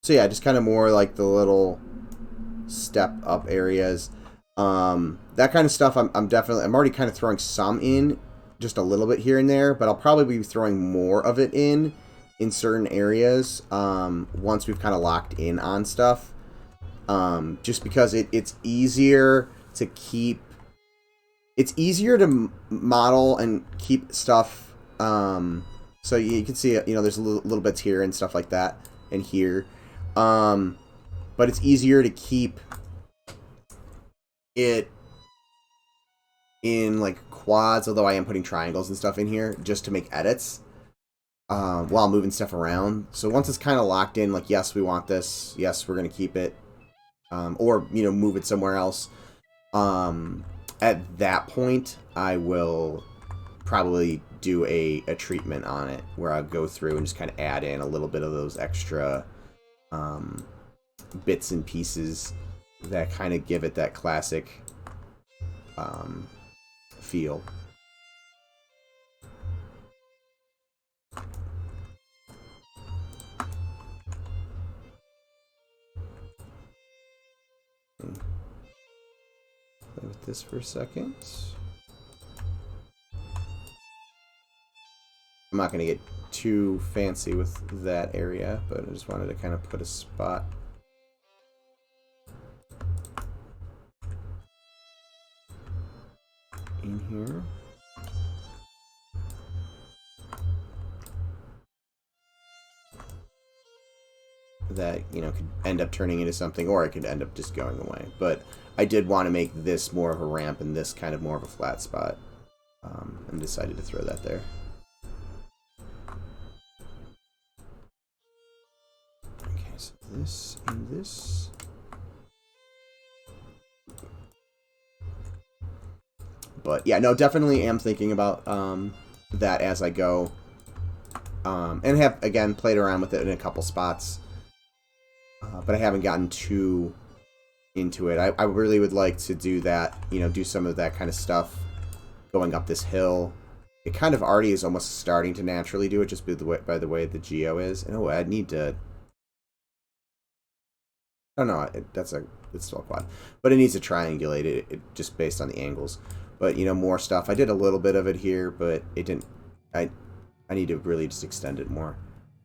So yeah, just kind of more like the little step up areas. That kind of stuff I'm already kind of throwing some in, just a little bit here and there, but I'll probably be throwing more of it in certain areas once we've kind of locked in on stuff. Just because it's easier to keep... It's easier to model and keep stuff... so you can see, you know, there's little bits here and stuff like that, and here. But it's easier to keep it in, like, quads, although I am putting triangles and stuff in here, just to make edits, while moving stuff around. So once it's kind of locked in, like, yes, we want this, yes, we're going to keep it, or, you know, move it somewhere else, at that point, I will probably do a treatment on it, where I'll go through and just kind of add in a little bit of those extra bits and pieces that kind of give it that classic feel. Play with this for a second. I'm not going to get too fancy with that area, but I just wanted to kind of put a spot in here. That, you know, could end up turning into something, or it could end up just going away. But I did want to make this more of a ramp and this kind of more of a flat spot, and decided to throw that there. Okay, so this and this. But yeah, no, definitely am thinking about that as I go, and have, again, played around with it in a couple spots. But I haven't gotten too into it. I really would like to do that, you know, do some of that kind of stuff going up this hill. It kind of already is almost starting to naturally do it, just by the way the geo is. And I need to... I don't know, it's still a quad. But it needs to triangulate it just based on the angles. But, you know, more stuff. I did a little bit of it here, but it didn't... I need to really just extend it more.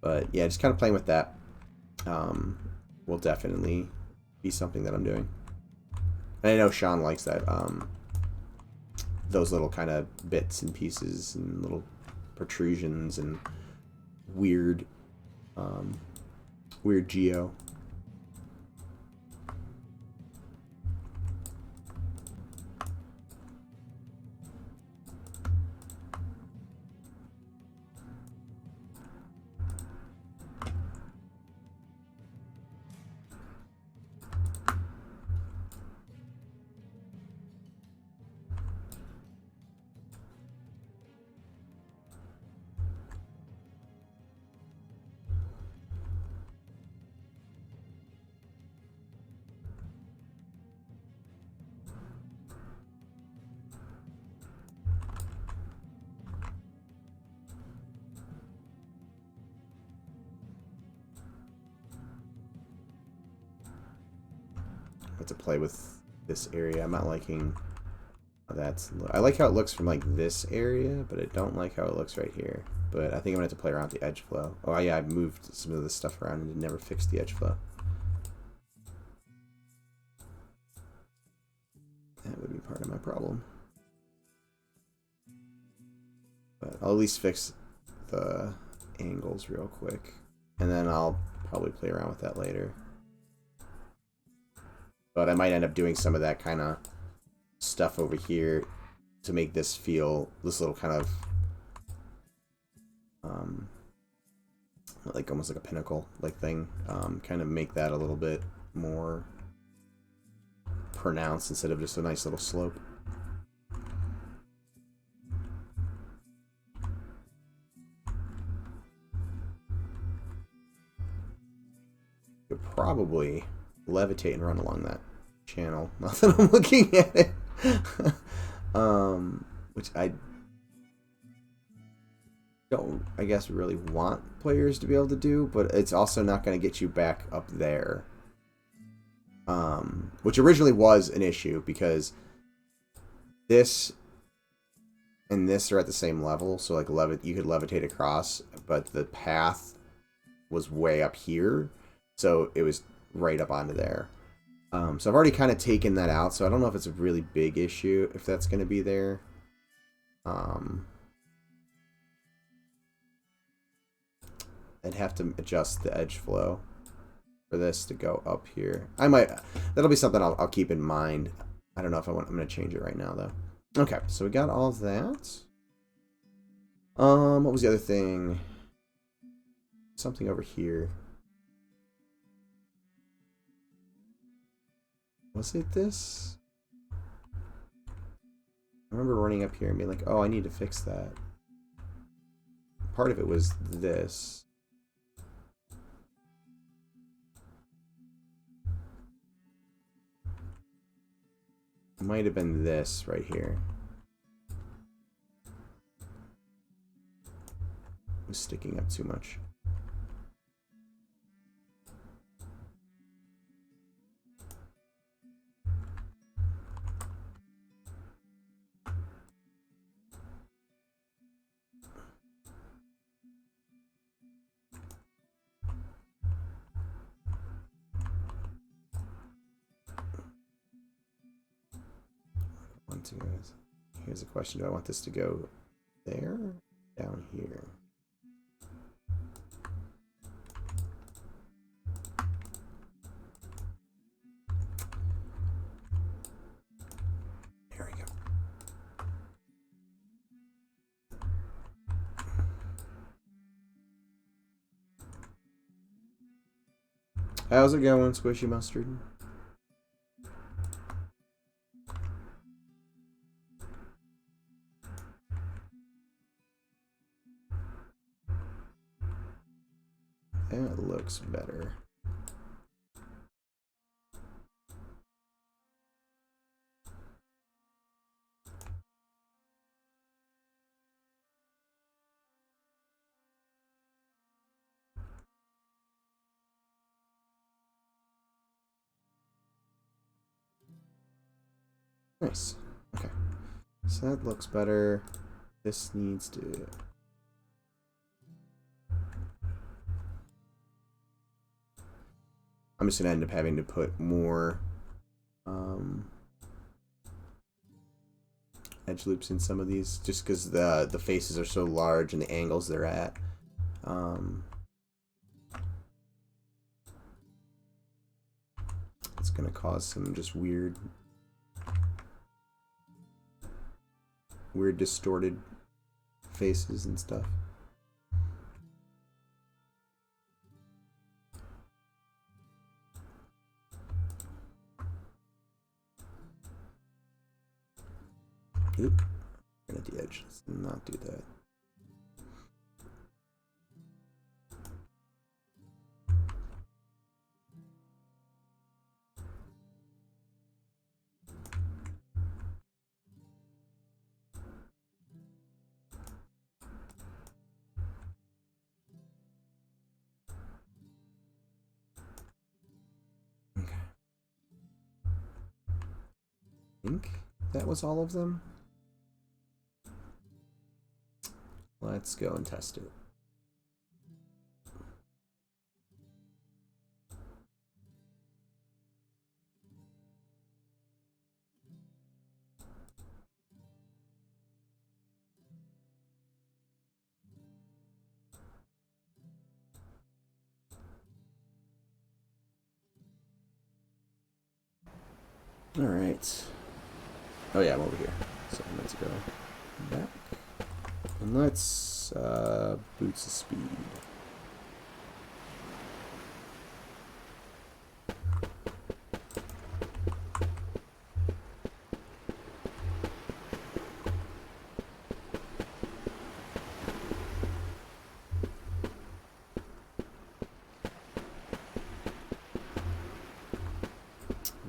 But, yeah, just kind of playing with that. Will definitely be something that I'm doing. And I know Sean likes that, those little kind of bits and pieces and little protrusions and weird geo. To play with this area. I'm not liking how that's... I like how it looks from, like, this area, but I don't like how it looks right here. But I think I'm going to have to play around with the edge flow. Oh, yeah, I moved some of this stuff around and never fixed the edge flow. That would be part of my problem. But I'll at least fix the angles real quick. And then I'll probably play around with that later. But I might end up doing some of that kind of stuff over here to make this feel, this little kind of, like almost like a pinnacle like thing. Kind of make that a little bit more pronounced instead of just a nice little slope. Could probably levitate and run along that channel. Not that I'm looking at it. Which I don't, I guess, really want players to be able to do, but it's also not going to get you back up there. Which originally was an issue because this and this are at the same level, so like you could levitate across, but the path was way up here, so it was right up onto there. So I've already kind of taken that out, so I don't know if it's a really big issue if that's going to be there. I'd have to adjust the edge flow for this to go up here. I might, that'll be something I'll keep in mind. I don't know if I'm going to change it right now though. Okay, so we got all that. What was the other thing? Something over here. Was it this? I remember running up here and being like, oh, I need to fix that. Part of it was this. It might have been this right here. It was sticking up too much. Here's a question. Do I want this to go there? Down here? There we go. How's it going, Squishy Mustard? That looks better. Nice. Okay. So that looks better. This needs to... I'm just going to end up having to put more edge loops in some of these, just because the faces are so large and the angles they're at. It's going to cause some just weird distorted faces and stuff. Oop, right at the edge. Let's not do that. Okay. I think that was all of them. Let's go and test it. Alright. Oh yeah, I'm over here. So let's go back. And let's boots of speed.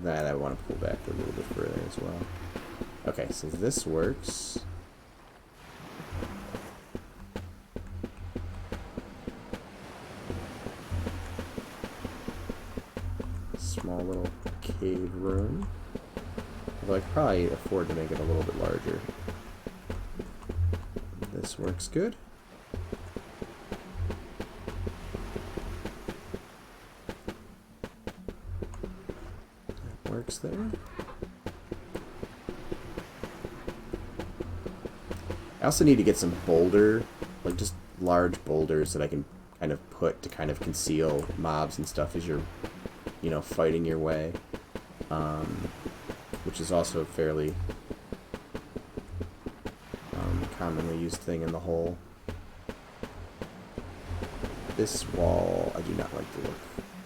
That I want to pull back a little bit further as well. Okay, so this works. Small little cave room. Although I could probably afford to make it a little bit larger. This works good. That works there. I also need to get some boulder, like just large boulders that I can kind of put to kind of conceal mobs and stuff as you're, you know, fighting your way. Which is also a fairly commonly used thing in the hole. This wall, I do not like the look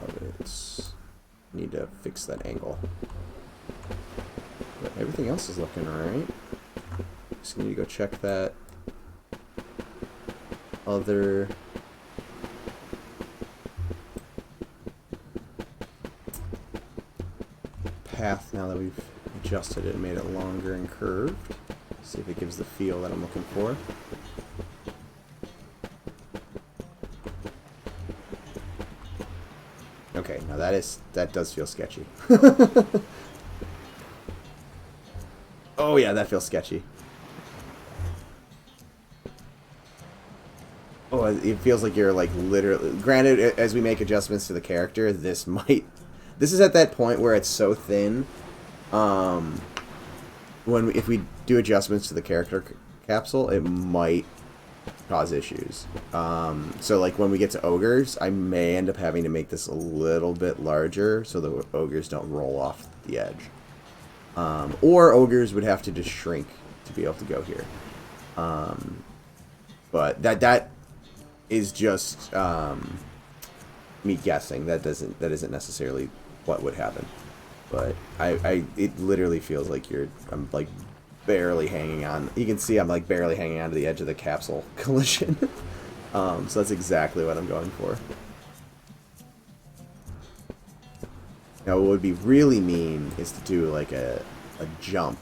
of it. Need to fix that angle. But everything else is looking alright. Just need to go check that other path now that we've adjusted it and made it longer and curved. See if it gives the feel that I'm looking for. Okay, now that does feel sketchy. Oh yeah, that feels sketchy. Oh, it feels like you're like literally. Granted, as we make adjustments to the character, this is at that point where it's so thin. If we do adjustments to the character capsule, it might cause issues. So like when we get to ogres, I may end up having to make this a little bit larger so the ogres don't roll off the edge. Or ogres would have to just shrink to be able to go here. But that is just me guessing. That isn't necessarily what would happen. But it literally feels like I'm like barely hanging on. You can see I'm like barely hanging on to the edge of the capsule collision. So that's exactly what I'm going for. Now what would be really mean is to do like a jump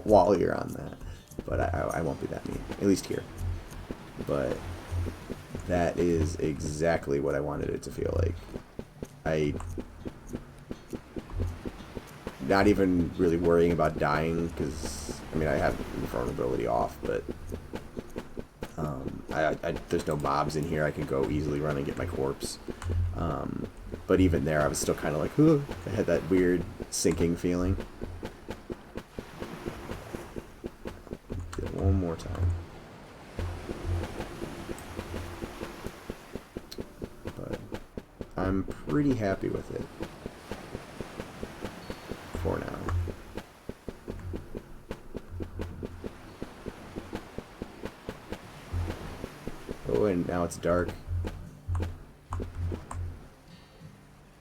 while you're on that. But I won't be that mean, at least here. But that is exactly what I wanted it to feel like. Not even really worrying about dying, because, I mean, I have invulnerability off, but there's no mobs in here. I can go easily run and get my corpse. But even there, I was still kind of like, ooh, I had that weird sinking feeling. Do it one more time. But I'm pretty happy with it. For now. Oh, and now it's dark.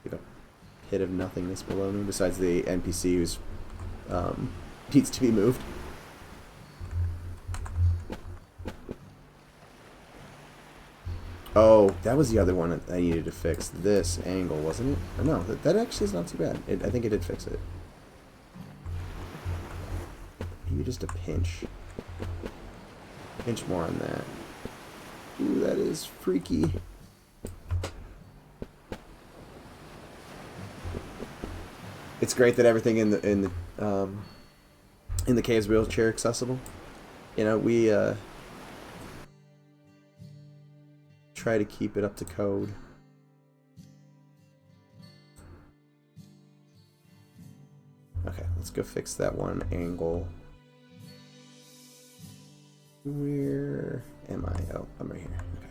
Get a pit of nothingness below me, besides the NPC who's needs to be moved. Oh, that was the other one that I needed to fix. This angle, wasn't it? Or no, that actually is not too bad. I think it did fix it. Maybe just a pinch. Pinch more on that. Ooh, that is freaky. It's great that everything in the cave is wheelchair accessible. You know, we try to keep it up to code. Okay, let's go fix that one angle. Where am I? Oh, I'm right here. Okay.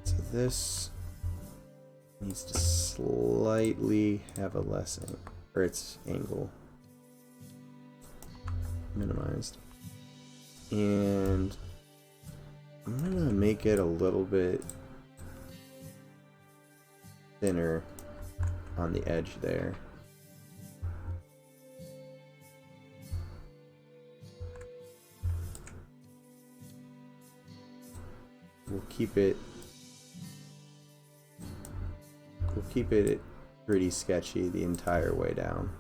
So this Needs to slightly have a less or its angle minimized. And I'm gonna make it a little bit thinner on the edge there. We'll keep it pretty sketchy the entire way down.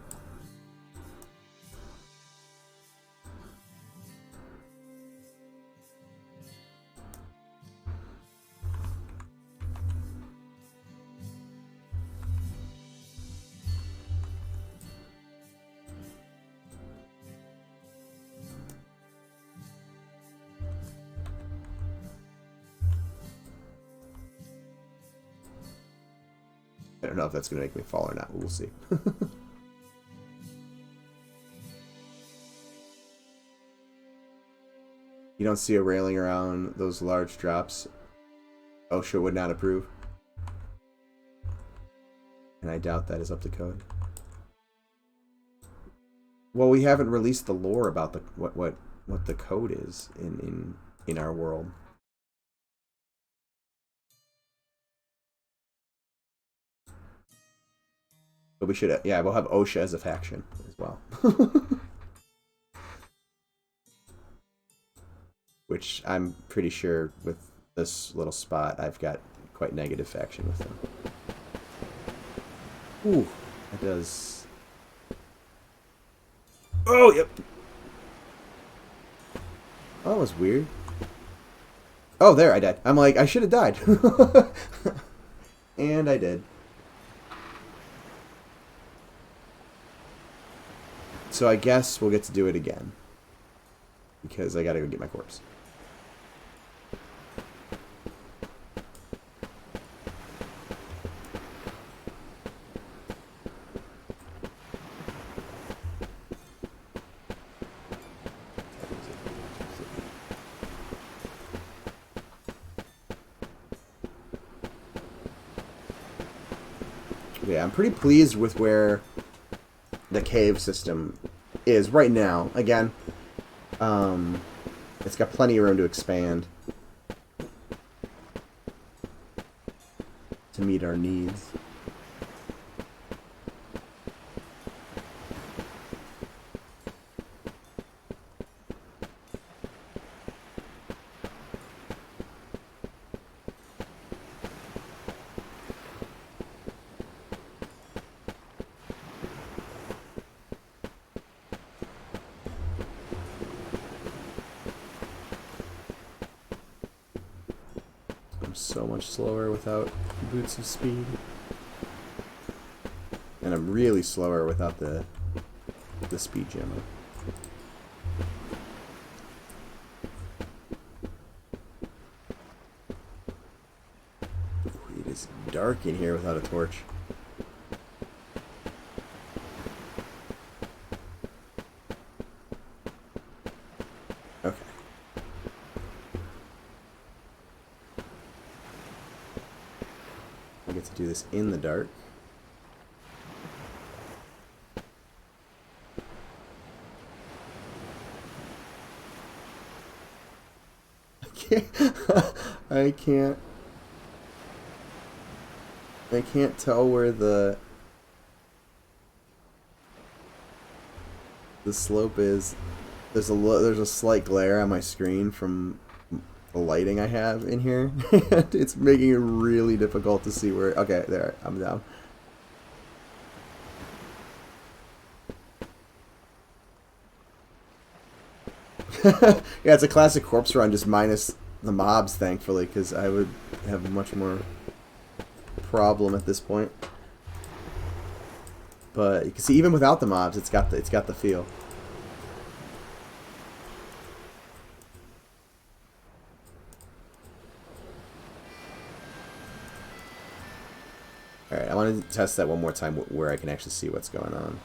I don't know if that's going to make me fall or not, but we'll see. You don't see a railing around those large drops. OSHA would not approve. And I doubt that is up to code. Well, we haven't released the lore about the what the code is in our world. But we should, yeah, we'll have OSHA as a faction as well. Which I'm pretty sure with this little spot, I've got quite negative faction with them. Ooh, that does. Oh, yep. Oh, that was weird. Oh, there, I died. I'm like, I should have died. And I did. So I guess we'll get to do it again. Because I gotta go get my corpse. Yeah, I'm pretty pleased with where the cave system is right now. Again, it's got plenty of room to expand to meet our needs. So much slower without boots of speed, and I'm really slower without the speed gemma. It is dark in here without a torch. Okay. I get to do this in the dark. I can't tell where the slope is. There's a slight glare on my screen from the lighting I have in here. It's making it really difficult to see where. Okay, there, I'm down. Yeah, it's a classic corpse run, just minus the mobs, thankfully, because I would have much more problem at this point. But you can see, even without the mobs, it's got the feel. Alright, I want to test that one more time where I can actually see what's going on.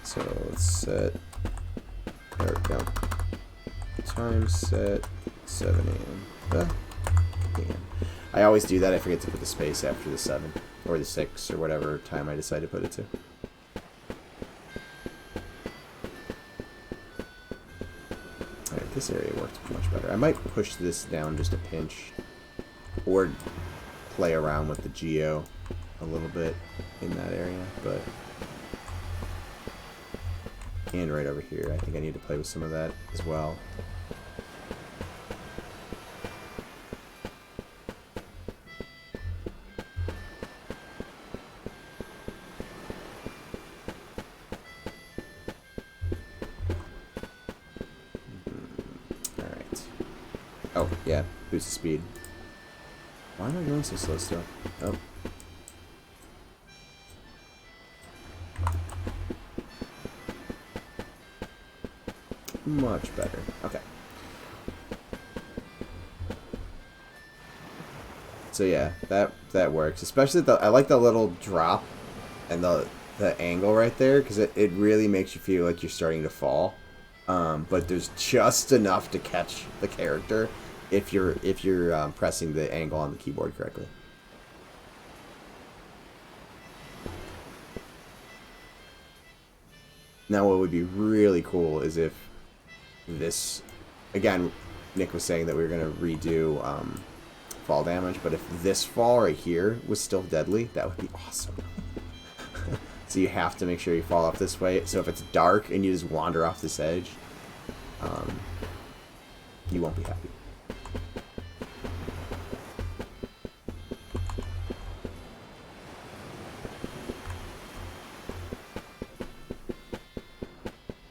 So let's set, or no, time set 7 a.m. I always do that. I forget to put the space after the 7 or the 6 or whatever time I decide to put it to. Alright, this area worked much better. I might push this down just a pinch or play around with the geo a little bit in that area, but and right over here. I think I need to play with some of that as well. Alright. Oh, yeah. Boost the speed. Why am I going so slow still? Oh. Much better. Okay. So yeah, that works. Especially I like the little drop and the angle right there, because it really makes you feel like you're starting to fall. But there's just enough to catch the character if you're pressing the angle on the keyboard correctly. Now what would be really cool is if this, again, Nick was saying that we were going to redo fall damage, but if this fall right here was still deadly, that would be awesome. So you have to make sure you fall off this way. So if it's dark and you just wander off this edge, you won't be happy.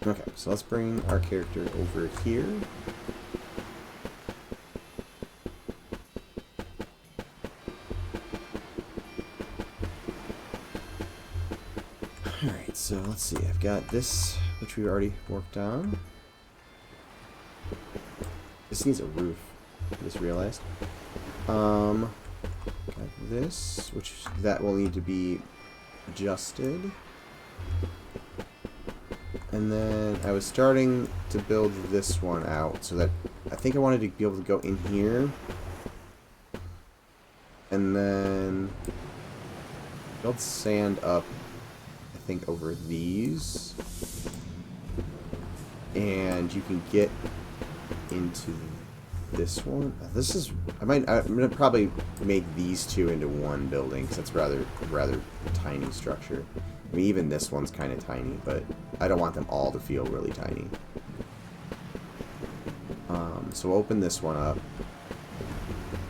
Okay, so let's bring our character over here. Alright, so let's see. I've got this, which we already worked on. This needs a roof, I just realized. Got this, which that will need to be adjusted. And then I was starting to build this one out so that I think I wanted to be able to go in here. And then build sand up, I think, over these. And you can get into this one. This is, I'm going to probably make these two into one building because it's rather tiny structure. I mean, even this one's kind of tiny, but I don't want them all to feel really tiny. So we'll open this one up.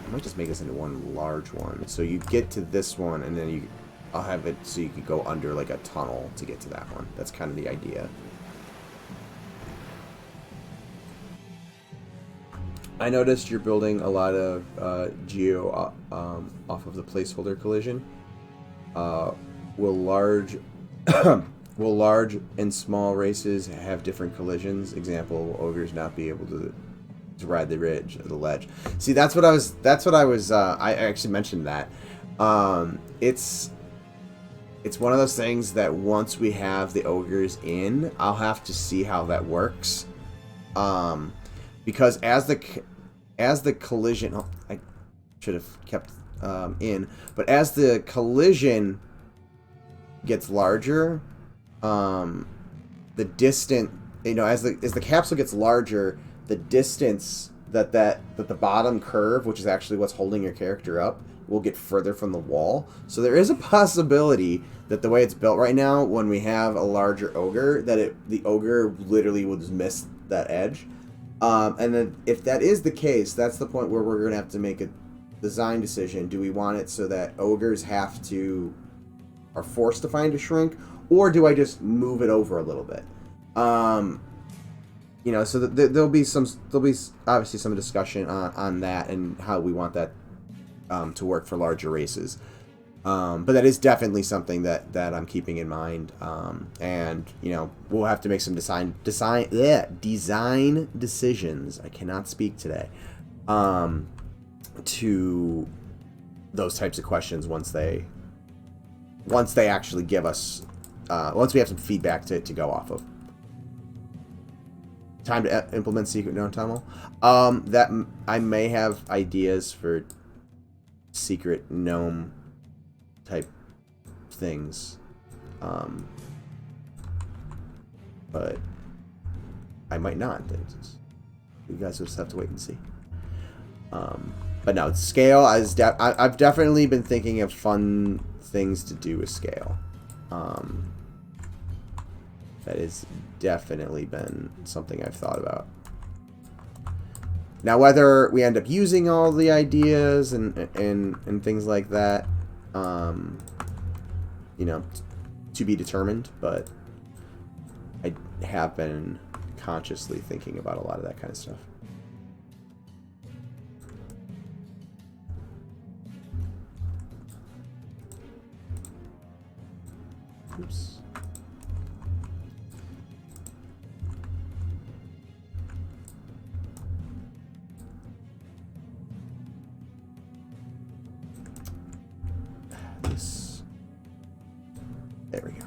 I might just make this into one large one. So you get to this one, and then I'll have it so you could go under like a tunnel to get to that one. That's kind of the idea. I noticed you're building a lot of geo off of the placeholder collision. Will large and small races have different collisions? Example, will ogres not be able to ride the ridge or the ledge? See, that's what I was. I actually mentioned that. It's one of those things that once we have the ogres in, I'll have to see how that works. Because as the collision, oh, I should have kept in, but as the collision gets larger, the distance, as the capsule gets larger, the distance that the bottom curve, which is actually what's holding your character up, will get further from the wall. So there is a possibility that the way it's built right now, when we have a larger ogre, that the ogre literally will just miss that edge. And then if that is the case, that's the point where we're going to have to make a design decision. Do we want it so that ogres are forced to find a shrink, or do I just move it over a little bit? So there'll be obviously some discussion on that and how we want that to work for larger races. But that is definitely something that I'm keeping in mind. And we'll have to make some design decisions. I cannot speak today. To those types of questions once they actually give us, once we have some feedback to go off of. Time to implement secret known tunnel. That I may have ideas for secret gnome type things. But I might not. You guys just have to wait and see. But no, scale. I've definitely been thinking of fun things to do with scale. That has definitely been something I've thought about. Now, whether we end up using all the ideas and things like that, you know, to be determined. But I have been consciously thinking about a lot of that kind of stuff. Oops. There we go.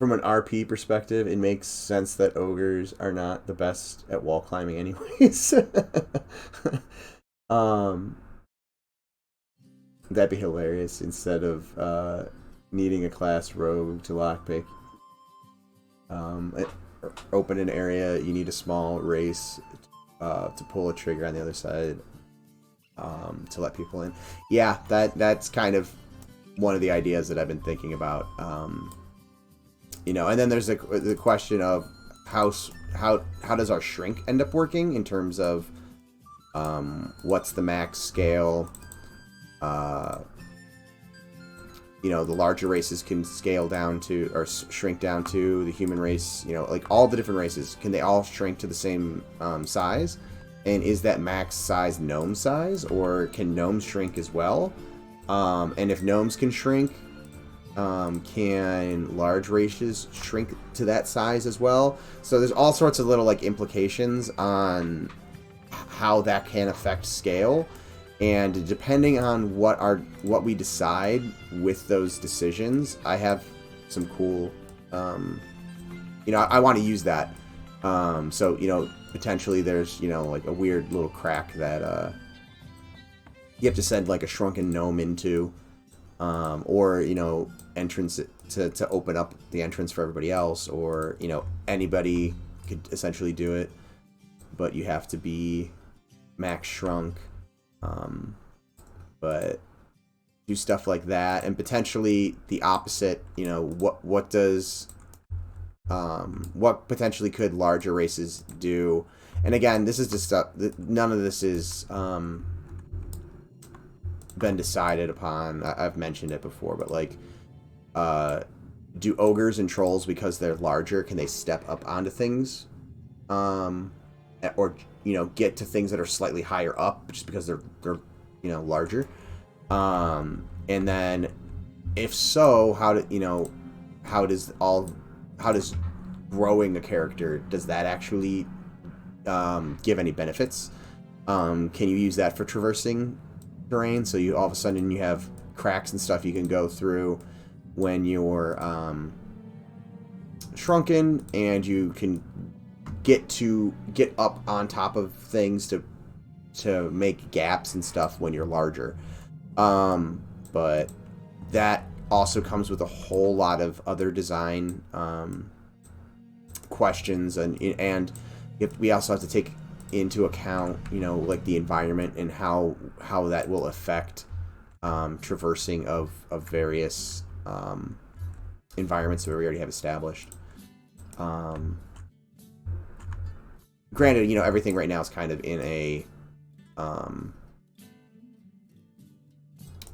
From an RP perspective, it makes sense that ogres are not the best at wall climbing anyways. That'd be hilarious instead of needing a class rogue to lockpick. Open an area, you need a small race to pull a trigger on the other side to let people in. Yeah, that's kind of one of the ideas that I've been thinking about. You know, and then there's the question of how does our shrink end up working in terms of what's the max scale. You know, the larger races can scale down to, or shrink down to, the human race, you know, like all the different races, can they all shrink to the same size? And is that max size gnome size, or can gnomes shrink as well? And if gnomes can shrink, can large races shrink to that size as well? So there's all sorts of little like implications on how that can affect scale. And depending on what we decide with those decisions, I have some cool, you know, I want to use that. So, you know, potentially there's, you know, like a weird little crack that you have to send like a shrunken gnome into, or, you know, entrance to open up the entrance for everybody else, or, you know, anybody could essentially do it, but you have to be max shrunk. But do stuff like that, and potentially the opposite. You know, what potentially could larger races do? And again, this is just stuff. None of this is been decided upon. I've mentioned it before, but like, do ogres and trolls, because they're larger, can they step up onto things, or, you know, get to things that are slightly higher up just because they're you know, larger? And then if so, how does growing a character, does that actually give any benefits? Can you use that for traversing terrain? So you all of a sudden you have cracks and stuff you can go through when you're shrunken, and you can get up on top of things to make gaps and stuff when you're larger. But that also comes with a whole lot of other design questions, and we also have to take into account, you know, like the environment and how that will affect traversing of various environments that we already have established. Granted, you know, everything right now is kind of in a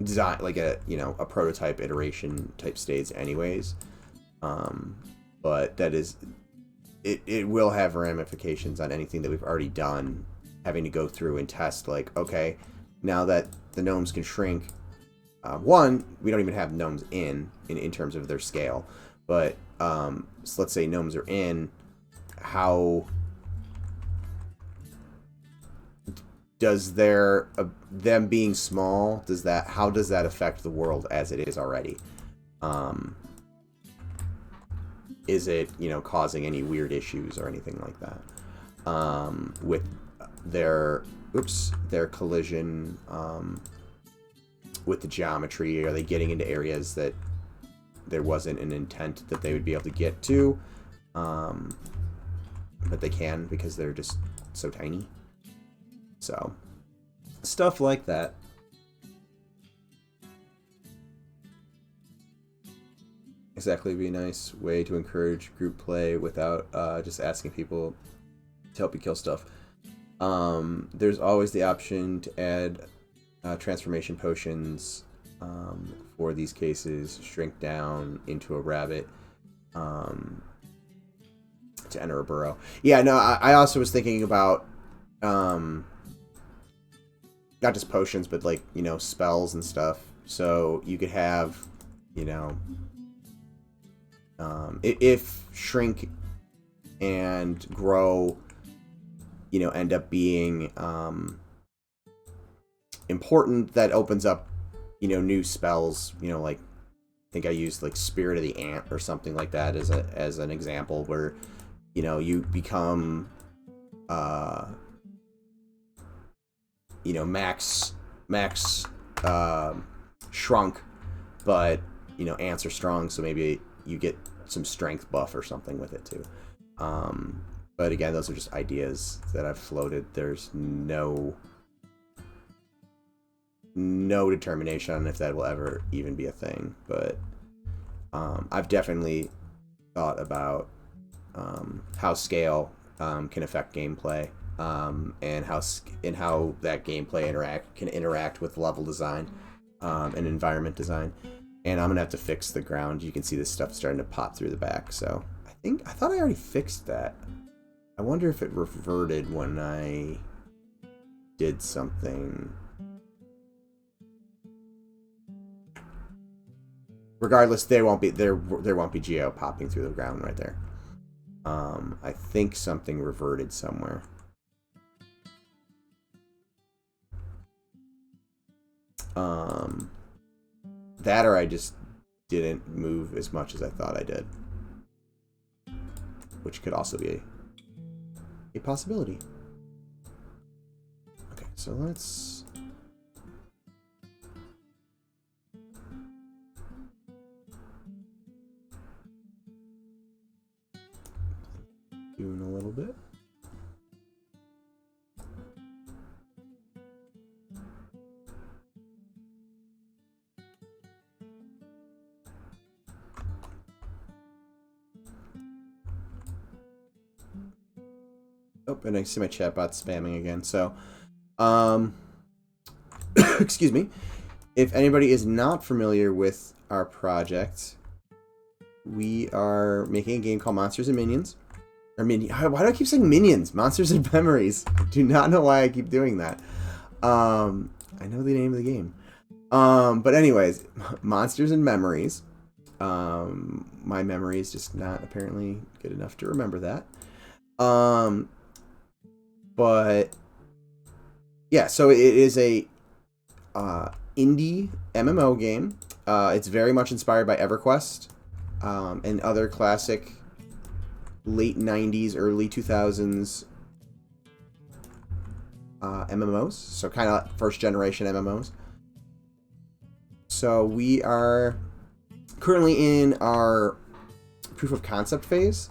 design, like a, you know, a prototype iteration type stage anyways. But that is, it will have ramifications on anything that we've already done, having to go through and test, like, okay, now that the gnomes can shrink, one, we don't even have gnomes in terms of their scale, but so let's say gnomes are in, how does them being small, how does that affect the world as it is already? is it, you know, causing any weird issues or anything like that with their collision with the geometry? Are they getting into areas that there wasn't an intent that they would be able to get to, but they can because they're just so tiny? So stuff like that. Exactly, be a nice way to encourage group play without just asking people to help you kill stuff. There's always the option to add transformation potions for these cases. Shrink down into a rabbit to enter a burrow. Yeah, no, I also was thinking about not just potions, but like, you know, spells and stuff. So you could have, you know, if shrink and grow, you know, end up being important, that opens up, you know, new spells. You know, like I think I used like Spirit of the Ant or something like that as an example, where, you know, you become you know, max shrunk, but, you know, ants are strong, so maybe you get some strength buff or something with it too. But again, those are just ideas that I've floated. There's no determination on if that will ever even be a thing. But I've definitely thought about how scale can affect gameplay, and how that gameplay can interact with level design and environment design. And I'm gonna have to fix the ground. You can see this stuff starting to pop through the back. So I thought I already fixed that. I wonder if it reverted when I did something. Regardless, there won't be geo popping through the ground right there. I think something reverted somewhere. That, or I just didn't move as much as I thought I did, which could also be a possibility. Okay, so let's doing a little bit. Oh, and I see my chat bot spamming again. So, excuse me. If anybody is not familiar with our project, we are making a game called Monsters and Minions. Or why do I keep saying Minions? Monsters and Memories. I do not know why I keep doing that. I know the name of the game. But anyways, Monsters and Memories. My memory is just not apparently good enough to remember that. But yeah, so it is a indie MMO game. It's very much inspired by EverQuest and other classic late 90s, early 2000s MMOs. So kind of first generation MMOs. So we are currently in our proof of concept phase.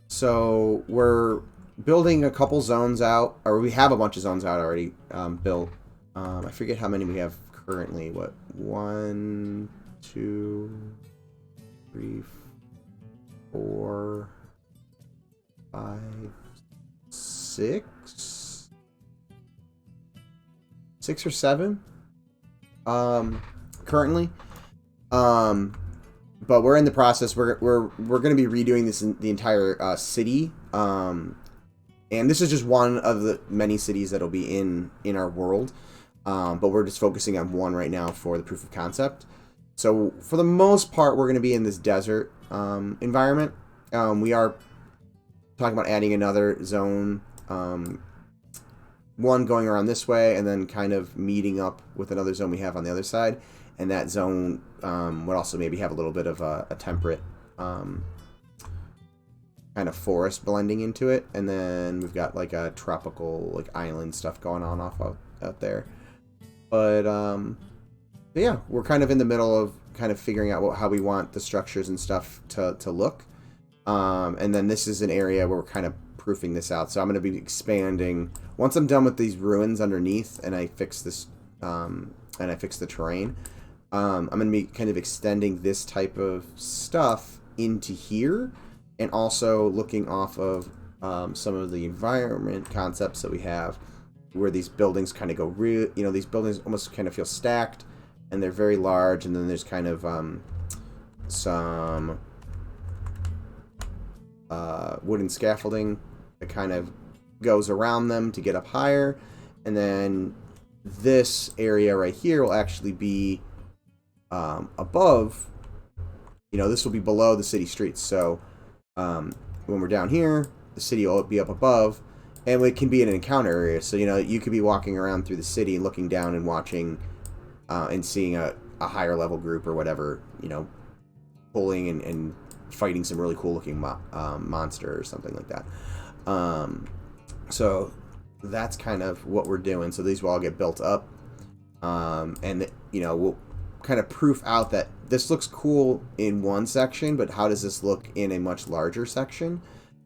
So we're building a couple zones out, or we have a bunch of zones out already built. I forget how many we have currently. What? 1, 2, 3, 4, 5, 6. 6 or 7. Currently. But we're in the process. We're going to be redoing this in the entire city. And this is just one of the many cities that'll be in our world. But we're just focusing on one right now for the proof of concept. So for the most part, we're going to be in this desert environment. We are talking about adding another zone. One going around this way, and then kind of meeting up with another zone we have on the other side. And that zone would also maybe have a little bit of a temperate kind of forest blending into it, and then we've got like a tropical like island stuff going on out there. But yeah, we're kind of in the middle of kind of figuring out how we want the structures and stuff to look. And then this is an area where we're kind of proofing this out. So I'm going to be expanding once I'm done with these ruins underneath, and I fix this, and I fix the terrain. I'm going to be kind of extending this type of stuff into here, and also looking off of some of the environment concepts that we have, where these buildings kind of go real. You know, these buildings almost kind of feel stacked, and they're very large. And then there's kind of some wooden scaffolding that kind of goes around them to get up higher. And then this area right here will actually be above. You know, this will be below the city streets. So when we're down here, the city will be up above, and it can be an encounter area. So, you know, you could be walking around through the city, looking down and watching and seeing a higher level group or whatever, you know, pulling and fighting some really cool looking monster or something like that. So that's kind of what we're doing. So these will all get built up. And, you know, we'll kind of proof out that this looks cool in one section, but how does this look in a much larger section?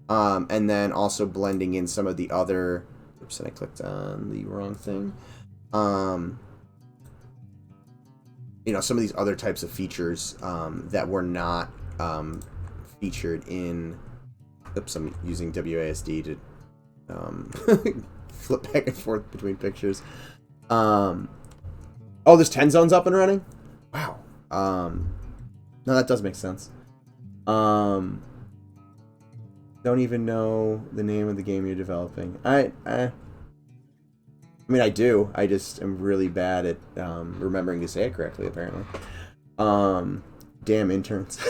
And then also blending in some of the other... Oops, and I clicked on the wrong thing. You know, some of these other types of features that were not featured in... Oops, I'm using WASD to flip back and forth between pictures. Oh, there's 10 zones up and running? Wow. No, that does make sense. Don't even know the name of the game you're developing. I mean, I do. I just am really bad at remembering to say it correctly, apparently. Damn interns.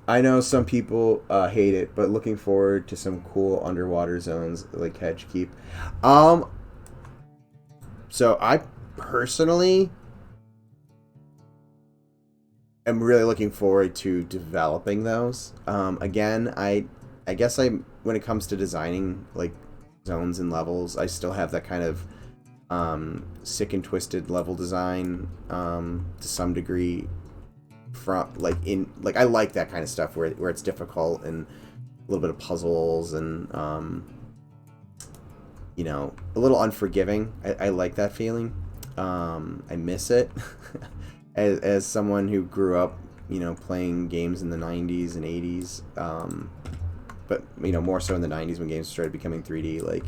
I know some people hate it, but looking forward to some cool underwater zones like Hedge Keep. So I personally am really looking forward to developing those. Again, I guess when it comes to designing like zones and levels, I still have that kind of sick and twisted level design to some degree. From I like that kind of stuff where it's difficult and a little bit of puzzles and you know, a little unforgiving. I like that feeling. I miss it as someone who grew up, you know, playing games in the 90s and 80s, but you know, more so in the 90s when games started becoming 3D. Like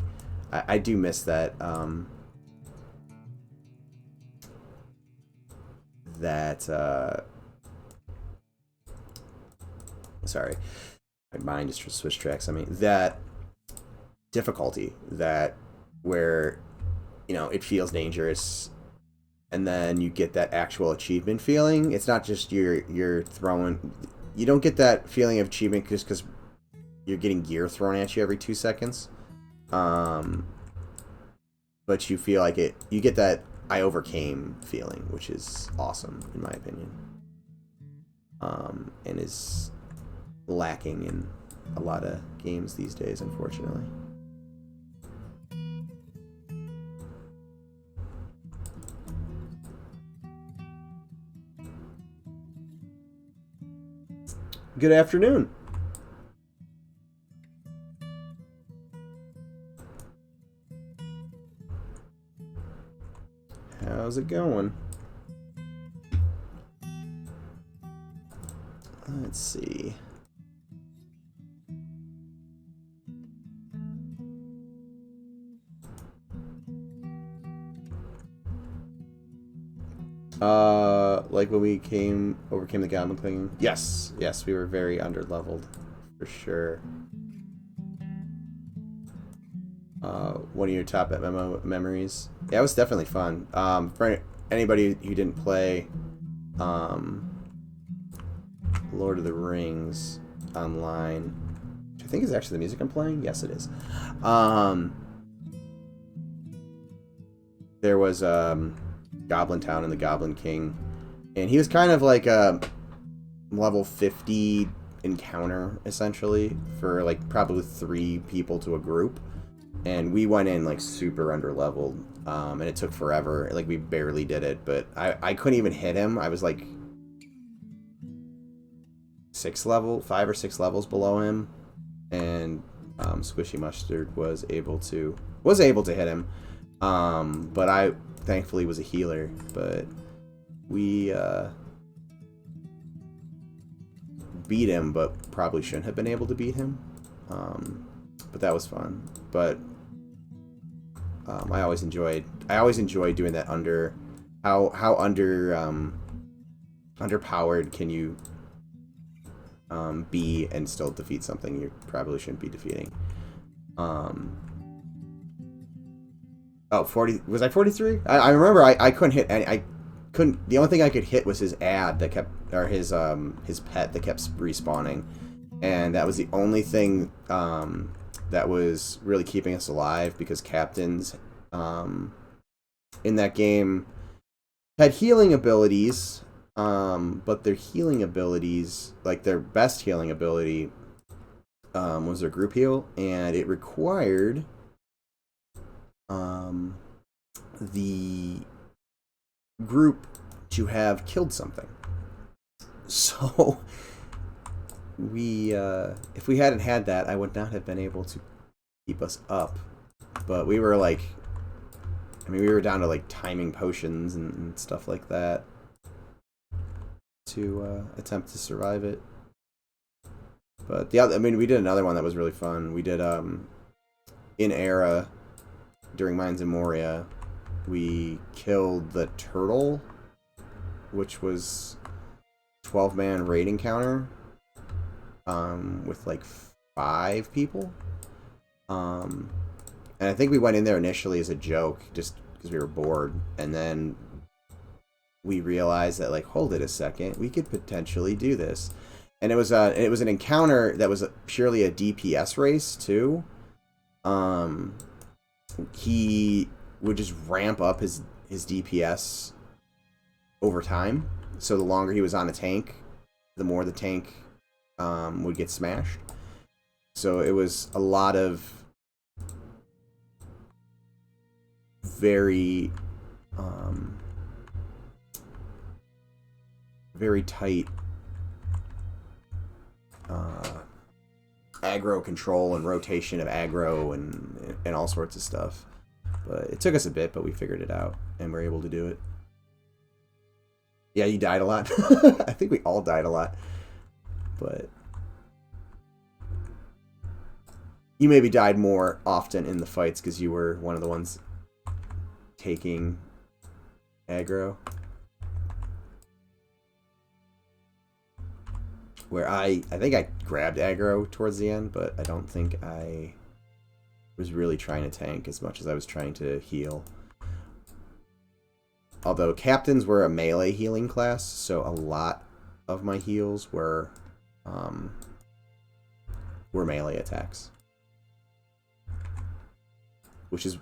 I do miss that sorry, my mind just switched tracks. I mean, that difficulty, that where, you know, it feels dangerous, and then you get that actual achievement feeling. It's not just you're throwing. You don't get that feeling of achievement just because you're getting gear thrown at you every 2 seconds. But you feel like it. You get that I overcame feeling, which is awesome in my opinion. And is lacking in a lot of games these days, unfortunately. Good afternoon. How's it going? Let's see. Like when we overcame the Goblin King. Yes, we were very underleveled, for sure. One of your top MMO memories. Yeah, it was definitely fun. For anybody who didn't play, Lord of the Rings online, which I think is actually the music I'm playing. Yes, it is. There was Goblin Town and the Goblin King, and he was kind of like a level 50 encounter essentially for like probably 3 people to a group, and we went in like super under leveled, and it took forever. Like we barely did it, but I couldn't even hit him. I was like 5 or 6 levels below him, and Squishy Mustard was able to hit him, but I thankfully was a healer. But we beat him, but probably shouldn't have been able to beat him. But that was fun. But I always enjoyed doing that under how underpowered can you be and still defeat something you probably shouldn't be defeating. Oh, 40, was I 43? I remember I couldn't hit any. The only thing I could hit was his ad that kept, or his pet that kept respawning, and that was the only thing that was really keeping us alive, because captains in that game had healing abilities, but their healing abilities, like their best healing ability, was their group heal, and it required the group to have killed something. So we if we hadn't had that, I would not have been able to keep us up. But we were like, I mean, we were down to like timing potions and stuff like that to attempt to survive it. But the other, I mean, we did another one that was really fun. We did in Era during Mines in Moria, we killed the turtle, which was 12-man raid encounter with like 5 people. And I think we went in there initially as a joke, just because we were bored, and then we realized that, like, hold it a second, we could potentially do this. And it was an encounter that was purely a DPS race too. He would just ramp up his DPS over time. So the longer he was on a tank, the more the tank would get smashed. So it was a lot of very very tight aggro control and rotation of aggro and all sorts of stuff. But it took us a bit, but we figured it out and we're able to do it. Yeah, you died a lot. I think we all died a lot. But you maybe died more often in the fights because you were one of the ones taking aggro. Where I think I grabbed aggro towards the end, but I don't think I was really trying to tank as much as I was trying to heal. Although captains were a melee healing class, so a lot of my heals were melee attacks. Which is,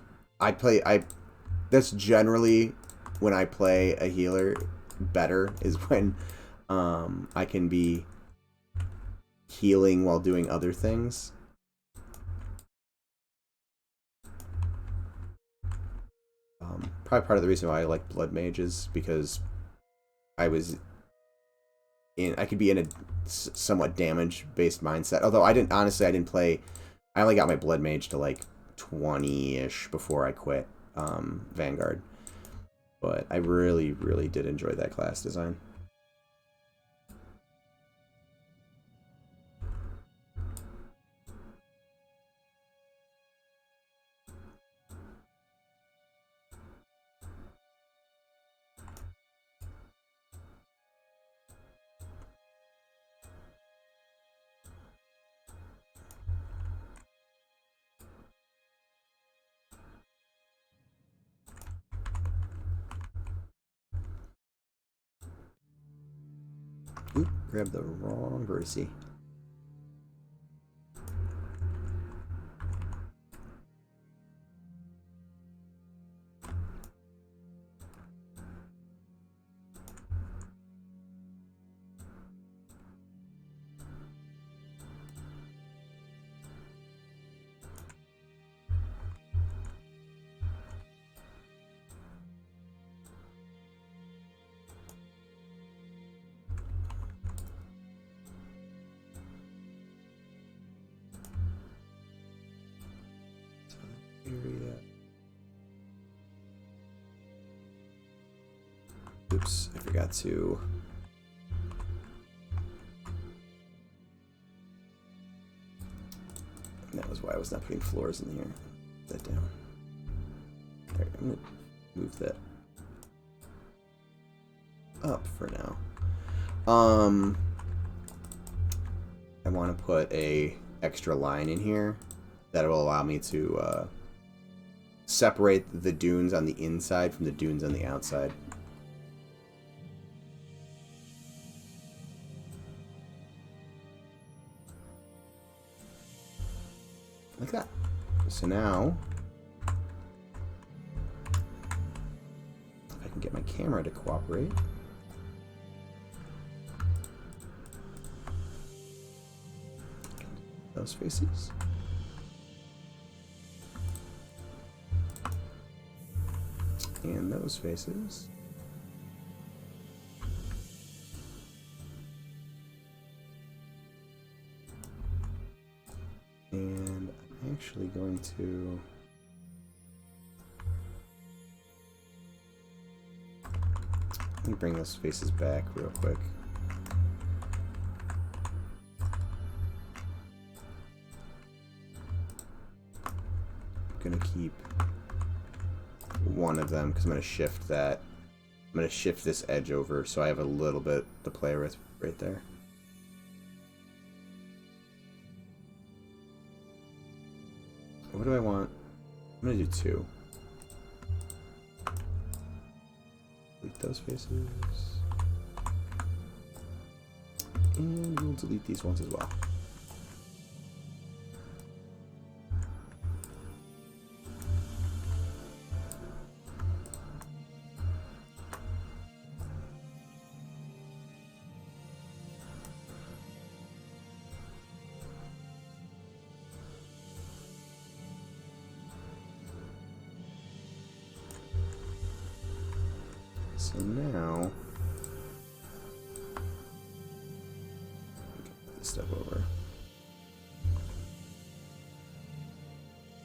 that's generally when I play a healer better, is when I can be healing while doing other things. Probably part of the reason why I like blood mages, because I could be in a somewhat damage based mindset. Although I didn't play. I only got my blood mage to like 20-ish before I quit Vanguard. But I really, really did enjoy that class design. Oop, grabbed the wrong vertice. I forgot to... And that was why I was not putting floors in here. Put that down. Alright, I'm going to move that up for now. I want to put a extra line in here that will allow me to separate the dunes on the inside from the dunes on the outside. Like that. So now, if I can get my camera to cooperate. Those faces. And those faces. And I'm actually going to... Let me bring those faces back real quick. I'm gonna keep one of them because I'm gonna shift that. I'm gonna shift this edge over so I have a little bit to play with right there. What do I want? I'm gonna do two. Delete those faces. And we'll delete these ones as well. So now, get this stuff over.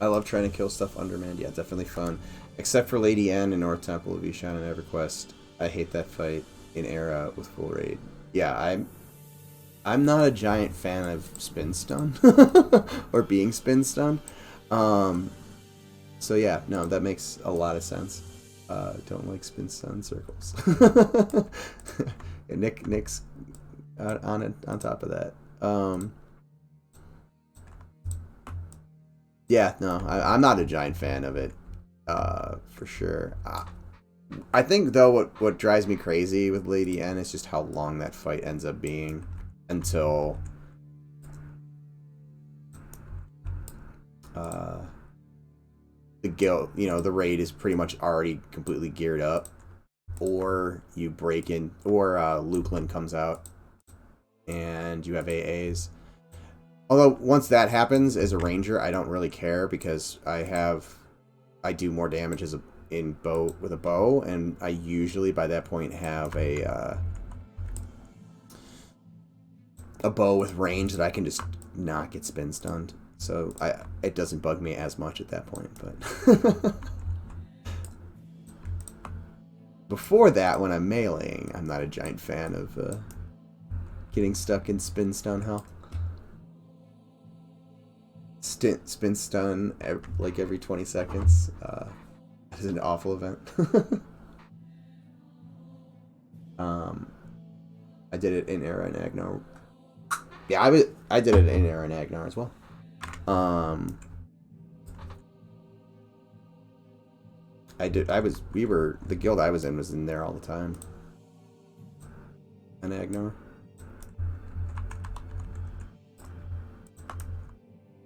I love trying to kill stuff undermanned. Yeah, definitely fun. Except for Lady N in North Temple of Ishan and EverQuest. I hate that fight in Era with full raid. Yeah, I'm not a giant fan of spin stun or being spin stunned. So yeah, no, that makes a lot of sense. Don't like spin stun circles. And Nick's on top of that. Yeah, no, I'm not a giant fan of it, for sure. I think though what drives me crazy with Lady N is just how long that fight ends up being until the guild, you know, the raid is pretty much already completely geared up, or you break in, or Lukeland comes out and you have AAs. Although once that happens as a ranger, I don't really care because I do more damage with a bow, and I usually by that point have a bow with range that I can just not get spin stunned. So it doesn't bug me as much at that point, but before that, when I'm meleeing, I'm not a giant fan of getting stuck in spin stun hell. Spin stun like every 20 seconds is an awful event. I did it in Era and Agnar. Yeah, I did it in Era and Agnar as well. The guild I was in there all the time. And Agnar.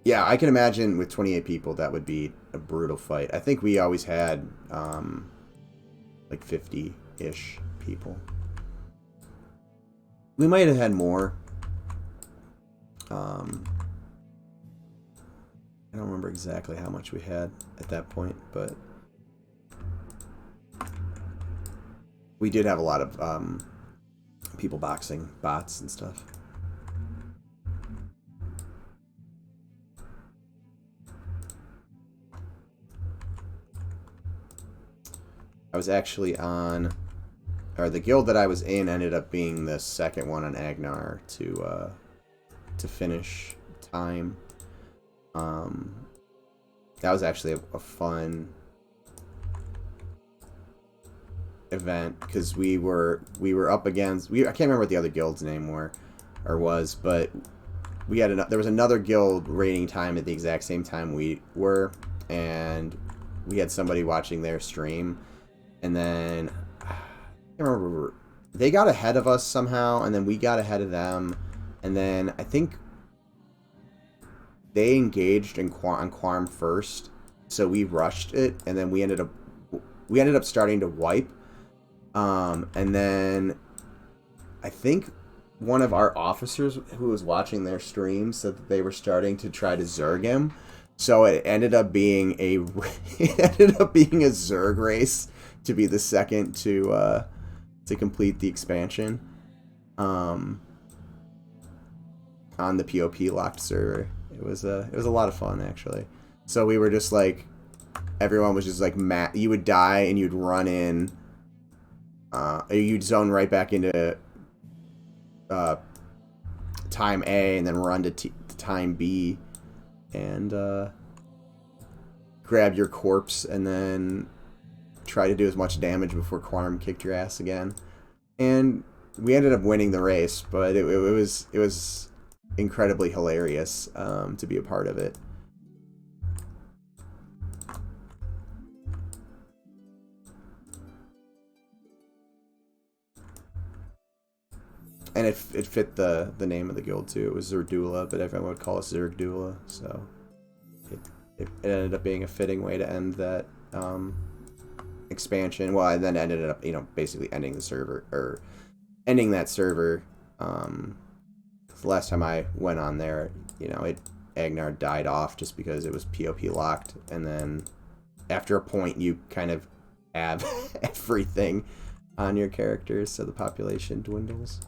Yeah, I can imagine with 28 people that would be a brutal fight. I think we always had like 50-ish people. We might have had more. I don't remember exactly how much we had at that point, but we did have a lot of people boxing, bots and stuff. I was actually on or the guild that I was in ended up being the second one on Agnar to finish time. That was actually a fun event because we were up against I can't remember what the other guild's name was, but we had there was another guild raiding time at the exact same time we were, and we had somebody watching their stream, and then I can't remember, they got ahead of us somehow, and then we got ahead of them, and then I think they engaged on Quarm first, so we rushed it, and then we ended up starting to wipe. And then I think one of our officers who was watching their stream said that they were starting to try to Zerg him. So it ended up being a Zerg race to be the second to complete the expansion on the POP locked server. It was a lot of fun, actually. So we were just like, everyone was just like, you would die and you'd run in. You'd zone right back into time A and then run to time B and grab your corpse and then try to do as much damage before Quarm kicked your ass again. And we ended up winning the race, but it was incredibly hilarious to be a part of it. And it fit the name of the guild too. It was Zerdula, but everyone would call us Zergdula, so it ended up being a fitting way to end that expansion. Well, and then ended up, basically ending the server, or ending that server. The last time I went on there, Agnar died off just because it was POP locked, and then after a point you kind of have everything on your characters, so the population dwindles.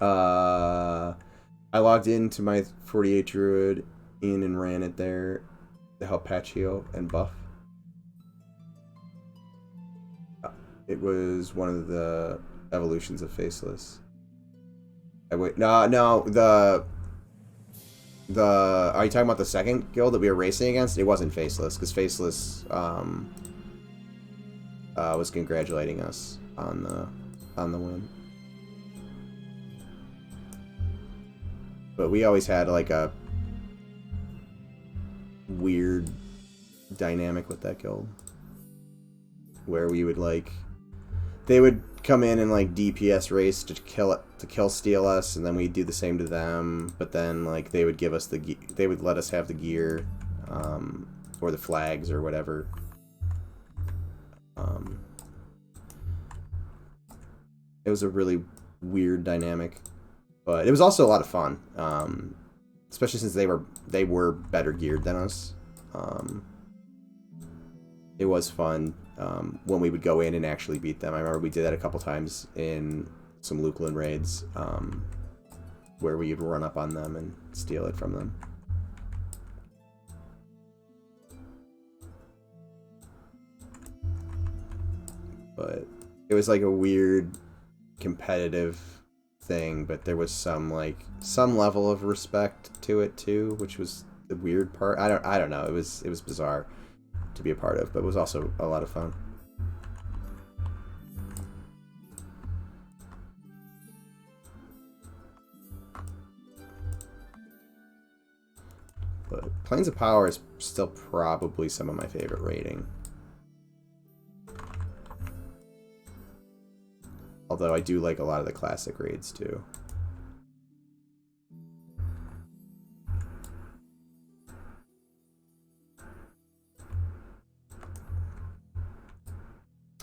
I logged into my 48 Druid and ran it there to help patch heal and buff. It was one of the evolutions of Faceless. No, are you talking about the second guild that we were racing against? It wasn't Faceless, because Faceless was congratulating us on the win. But we always had like a weird dynamic with that guild, where we would they would come in and DPS race to kill steal us, and then we'd do the same to them. But then they would give us they would let us have the gear, or the flags or whatever. It was a really weird dynamic. But it was also a lot of fun, especially since they were better geared than us. It was fun when we would go in and actually beat them. I remember we did that a couple times in some Lukeland raids, where we would run up on them and steal it from them. But it was like a weird competitive thing, but there was some level of respect to it too, which was the weird part. I don't know. It was bizarre to be a part of, but it was also a lot of fun. But Plains of Power is still probably some of my favorite raiding. Although I do like a lot of the classic raids too.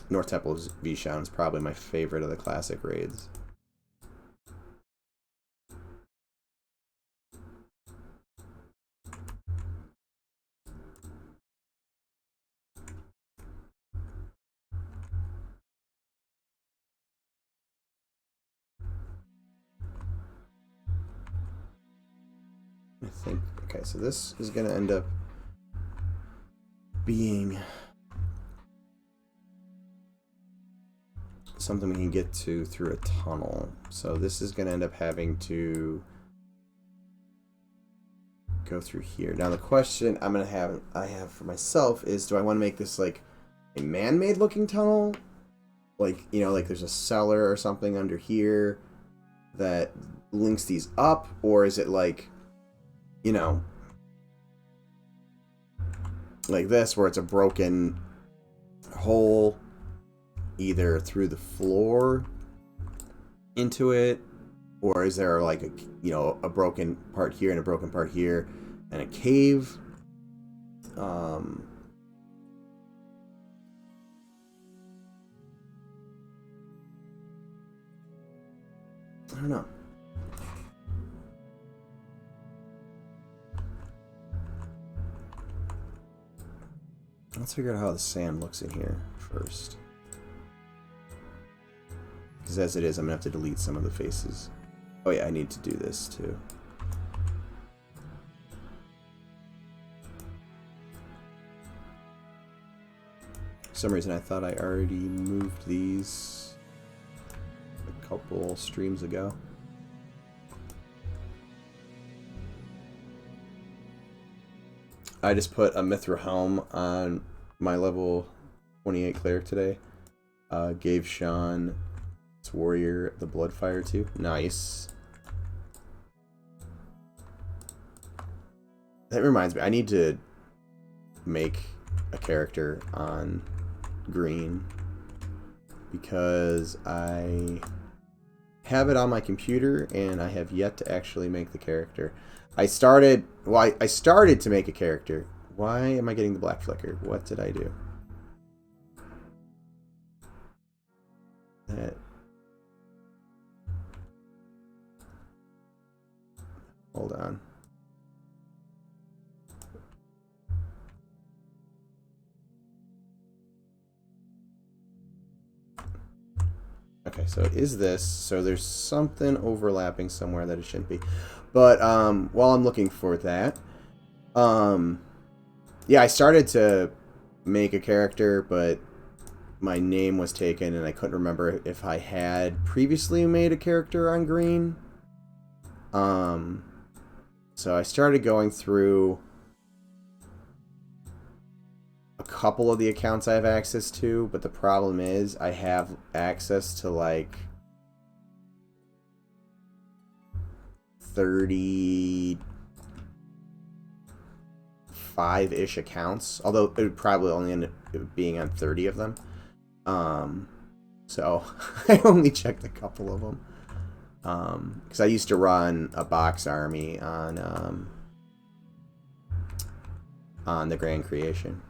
North Temple Vishan is probably my favorite of the classic raids. I think, okay, so this is going to end up being something we can get to through a tunnel. So this is going to end up having to go through here. Now the question I have for myself is, do I want to make this like a man-made looking tunnel? Like, you know, like there's a cellar or something under here that links these up, or is it like, you know, like this where it's a broken hole either through the floor into it, or is there like a, you know, a broken part here and a broken part here and a cave? I don't know. Let's figure out how the sand looks in here first. Because as it is, I'm going to have to delete some of the faces. Oh yeah, I need to do this too. For some reason I thought I already moved these a couple streams ago. I just put a Mithra Helm on my level 28 cleric today. Gave Sean his warrior the Bloodfire too. Nice. That reminds me, I need to make a character on green because I have it on my computer and I have yet to actually make the character. I started to make a character. Why am I getting the black flicker? What did I do? Hold on. Okay, so it is this. So there's something overlapping somewhere that it shouldn't be. But while I'm looking for that, yeah, I started to make a character, but my name was taken, and I couldn't remember if I had previously made a character on green. So I started going through a couple of the accounts I have access to, but the problem is I have access to like 35-ish accounts, although it would probably only end up being on 30 of them. So I only checked a couple of them. Because I used to run a box army on the Grand Creation.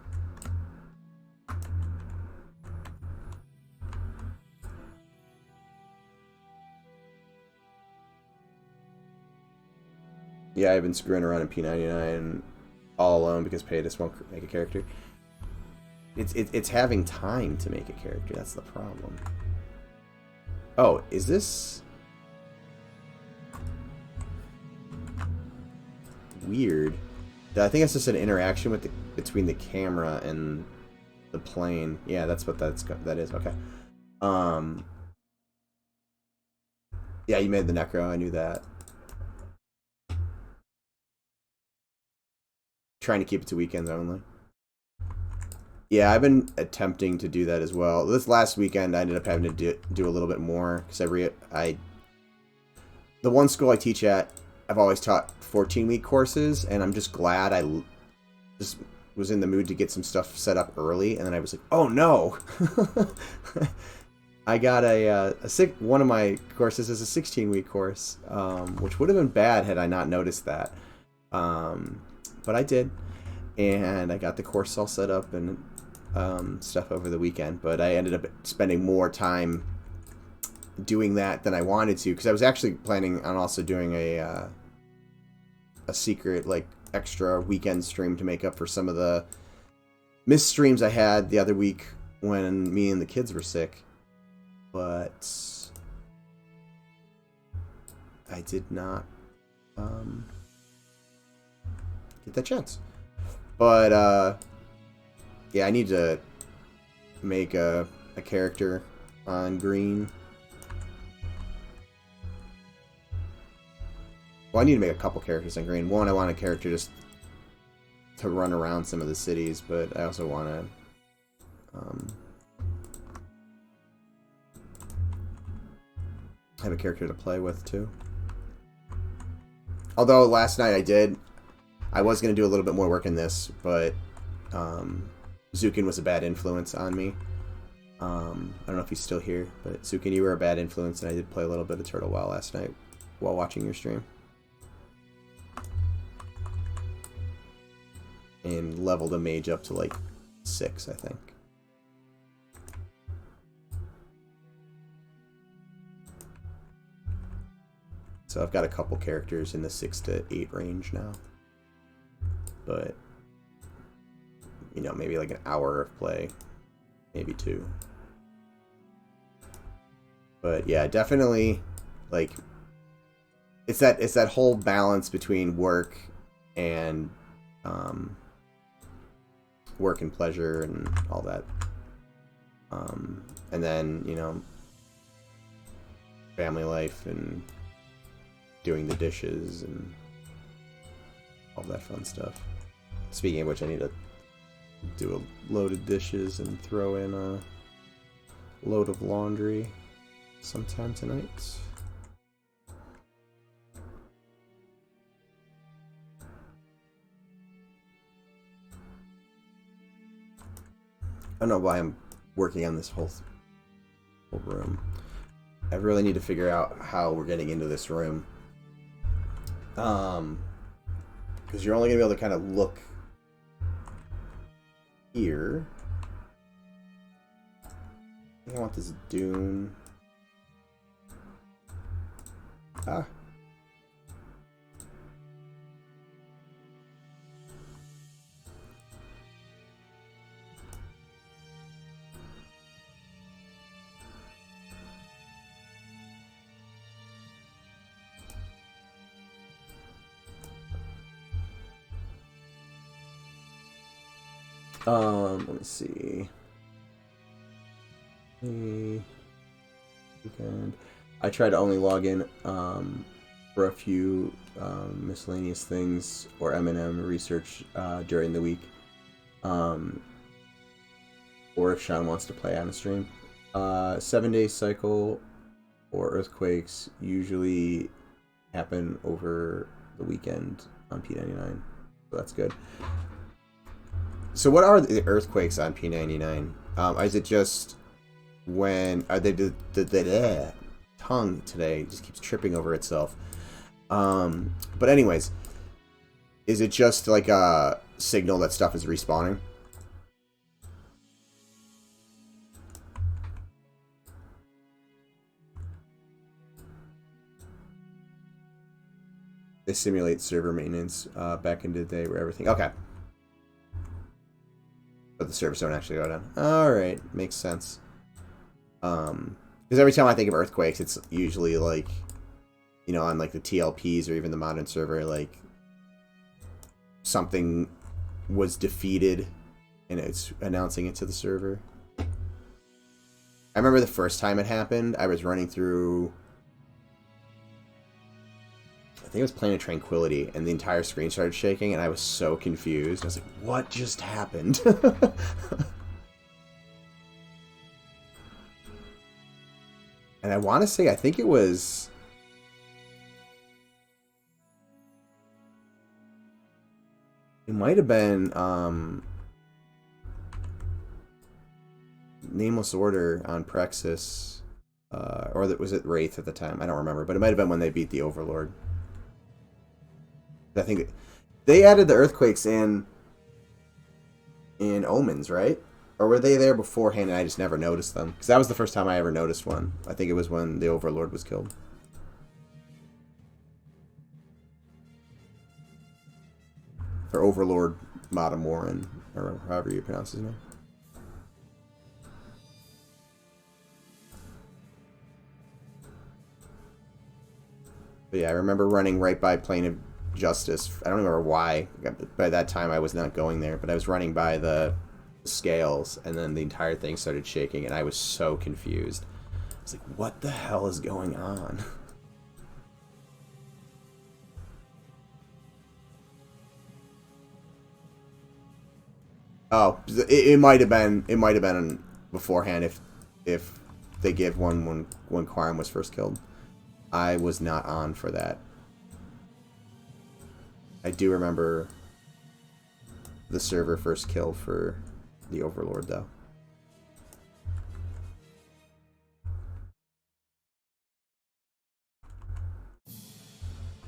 Yeah, I've been screwing around in P99 all alone because Pay just won't make a character. It's having time to make a character. That's the problem. Oh, is this weird? I think it's just an interaction with between the camera and the plane. Yeah, that's what that is. Okay. Yeah, you made the Necro. I knew that. Trying to keep it to weekends only. Yeah, I've been attempting to do that as well. This last weekend, I ended up having to do a little bit more because the one school I teach at, I've always taught 14-week courses, and I'm just glad I just was in the mood to get some stuff set up early, and then I was like, oh no, I got one of my courses is a 16-week course, which would have been bad had I not noticed that. But I did, and I got the course all set up and stuff over the weekend. But I ended up spending more time doing that than I wanted to, because I was actually planning on also doing a secret, like, extra weekend stream to make up for some of the missed streams I had the other week when me and the kids were sick. But I did not get that chance. But yeah, I need to make a character on green. Well, I need to make a couple characters on green. One, I want a character just to run around some of the cities, but I also want to have a character to play with too. Although last night I was going to do a little bit more work in this, but Zukin was a bad influence on me. I don't know if he's still here, but Zukin, you were a bad influence, and I did play a little bit of Turtle WoW last night while watching your stream. And leveled a mage up to like 6, I think. So I've got a couple characters in the 6 to 8 range now. But, you know, maybe like an hour of play. Maybe 2. But yeah, definitely, like, it's that whole balance between work and pleasure and all that. And then, you know, family life and doing the dishes and all that fun stuff. Speaking of which, I need to do a load of dishes and throw in a load of laundry sometime tonight. I don't know why I'm working on this whole room. I really need to figure out how we're getting into this room. Because you're only going to be able to kind of look here. I think I want this dune. Ah. Let me see. Weekend. I try to only log in for a few miscellaneous things or M&M research during the week. Or if Sean wants to play on a stream. 7-day cycle or earthquakes usually happen over the weekend on P99. So that's good. So what are the earthquakes on P99? Is it just when are they the tongue today just keeps tripping over itself? But anyways, is it just like a signal that stuff is respawning? They simulate server maintenance back in the day where everything... Okay. But the servers don't actually go down. Alright, makes sense. Because every time I think of earthquakes, it's usually like, you know, on like the TLPs or even the modern server, like something was defeated and it's announcing it to the server. I remember the first time it happened, I was running through... I think it was Planet Tranquility, and the entire screen started shaking, and I was so confused. I was like, what just happened? And I want to say, I think it was... It might have been Nameless Order on Praxis, or was it Wraith at the time? I don't remember, but it might have been when they beat the Overlord. I think they added the earthquakes in Omens, right? Or were they there beforehand and I just never noticed them? Because that was the first time I ever noticed one. I think it was when the Overlord was killed. Or Overlord Matamoran, or however you pronounce his name. But yeah, I remember running right by Plane of Justice. I don't remember why. By that time I was not going there, but I was running by the scales, and then the entire thing started shaking, and I was so confused. I was like, what the hell is going on? Oh, it might have been beforehand if they gave one when Quarren was first killed. I was not on for that. I do remember the server first kill for the Overlord, though.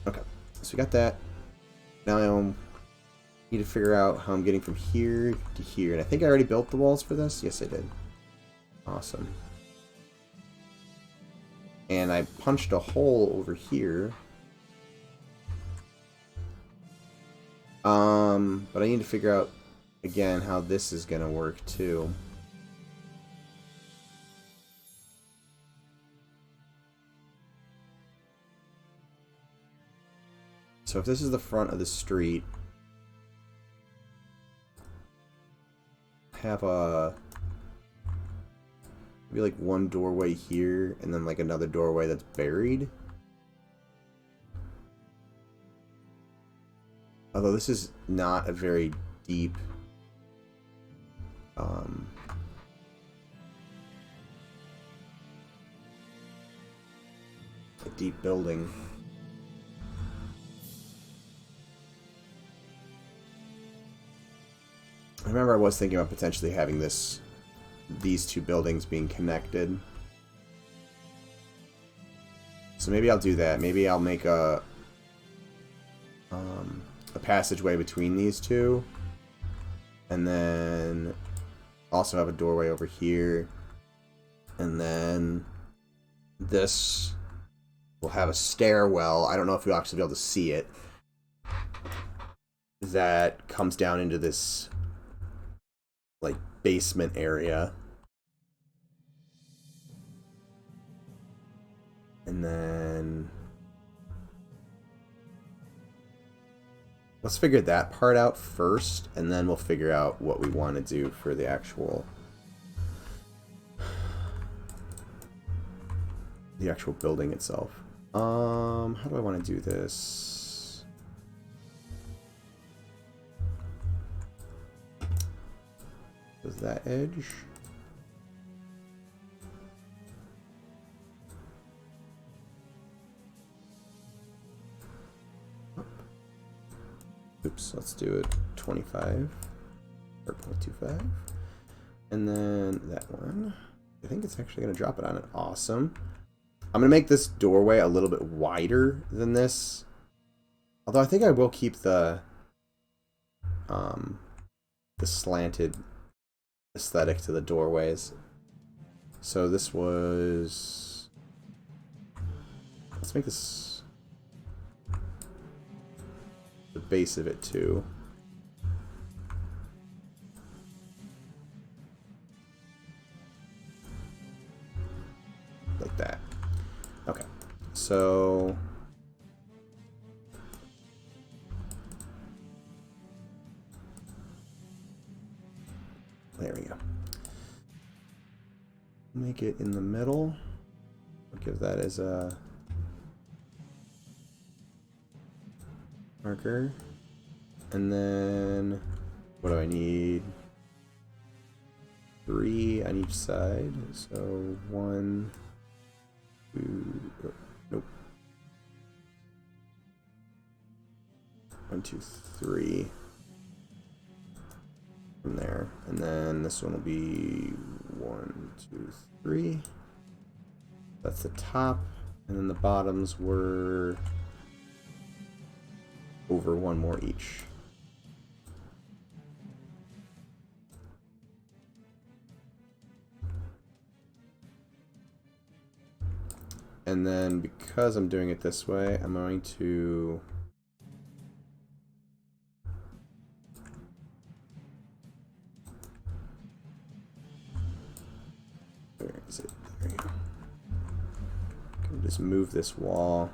Okay, so we got that. Now I need to figure out how I'm getting from here to here. And I think I already built the walls for this. Yes, I did. Awesome. And I punched a hole over here. But I need to figure out, again, how this is going to work, too. So if this is the front of the street, have maybe like one doorway here, and then like another doorway that's buried. Although this is not a very deep a deep building. I remember I was thinking about potentially having these two buildings being connected. So maybe I'll do that. Maybe I'll make a passageway between these two, and then also have a doorway over here, and then this will have a stairwell. I don't know if you'll actually be able to see it. That comes down into this like basement area. And then let's figure that part out first, and then we'll figure out what we want to do for the actual building itself. How do I want to do this? Does that edge? Oops, let's do it 25 or 0.25. And then that one. I think it's actually going to drop it on it. Awesome. I'm going to make this doorway a little bit wider than this. Although I think I will keep the slanted aesthetic to the doorways. So this was... Let's make this the base of it too. Like that. Okay. So there we go. Make it in the middle. I'll give that as a marker. And then what do I need? 3 on each side. So 1, 2, oh, nope. 1, 2, 3 from there. And then this one will be 1, 2, 3. That's the top. And then the bottoms were over 1 more each. And then because I'm doing it this way, I'm going to where is it? There you go. Can just move this wall.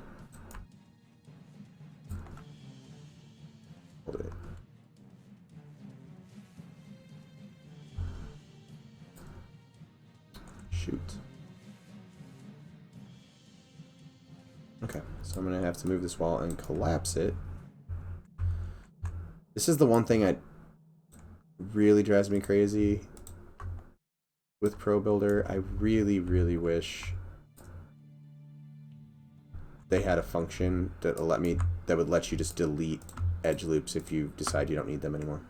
Hold it. So I'm going to have to move this wall and collapse it. This is the one thing that really drives me crazy with Pro Builder. I really, really wish they had a function that would let you just delete edge loops if you decide you don't need them anymore.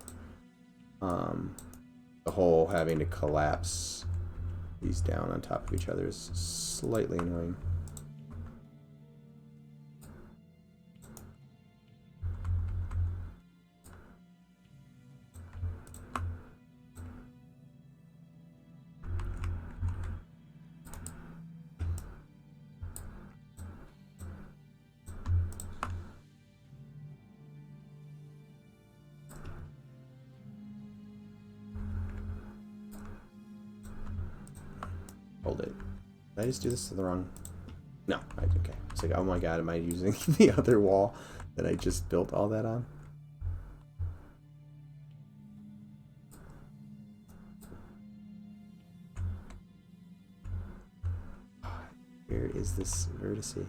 The whole having to collapse these down on top of each other is slightly annoying. Hold it. Did I just do this to the wrong? No. Okay. It's like, oh my god, am I using the other wall that I just built all that on? Where is this vertice?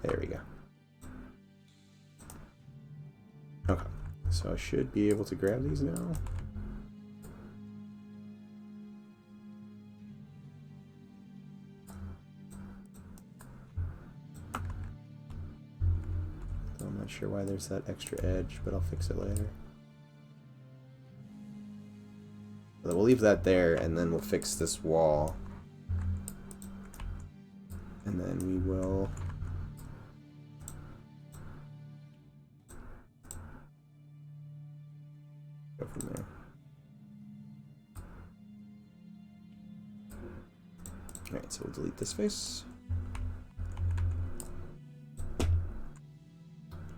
There we go. Okay, so I should be able to grab these now. I'm not sure why there's that extra edge, but I'll fix it later. But we'll leave that there, and then we'll fix this wall. And then we will... go from there. Alright, so we'll delete this face.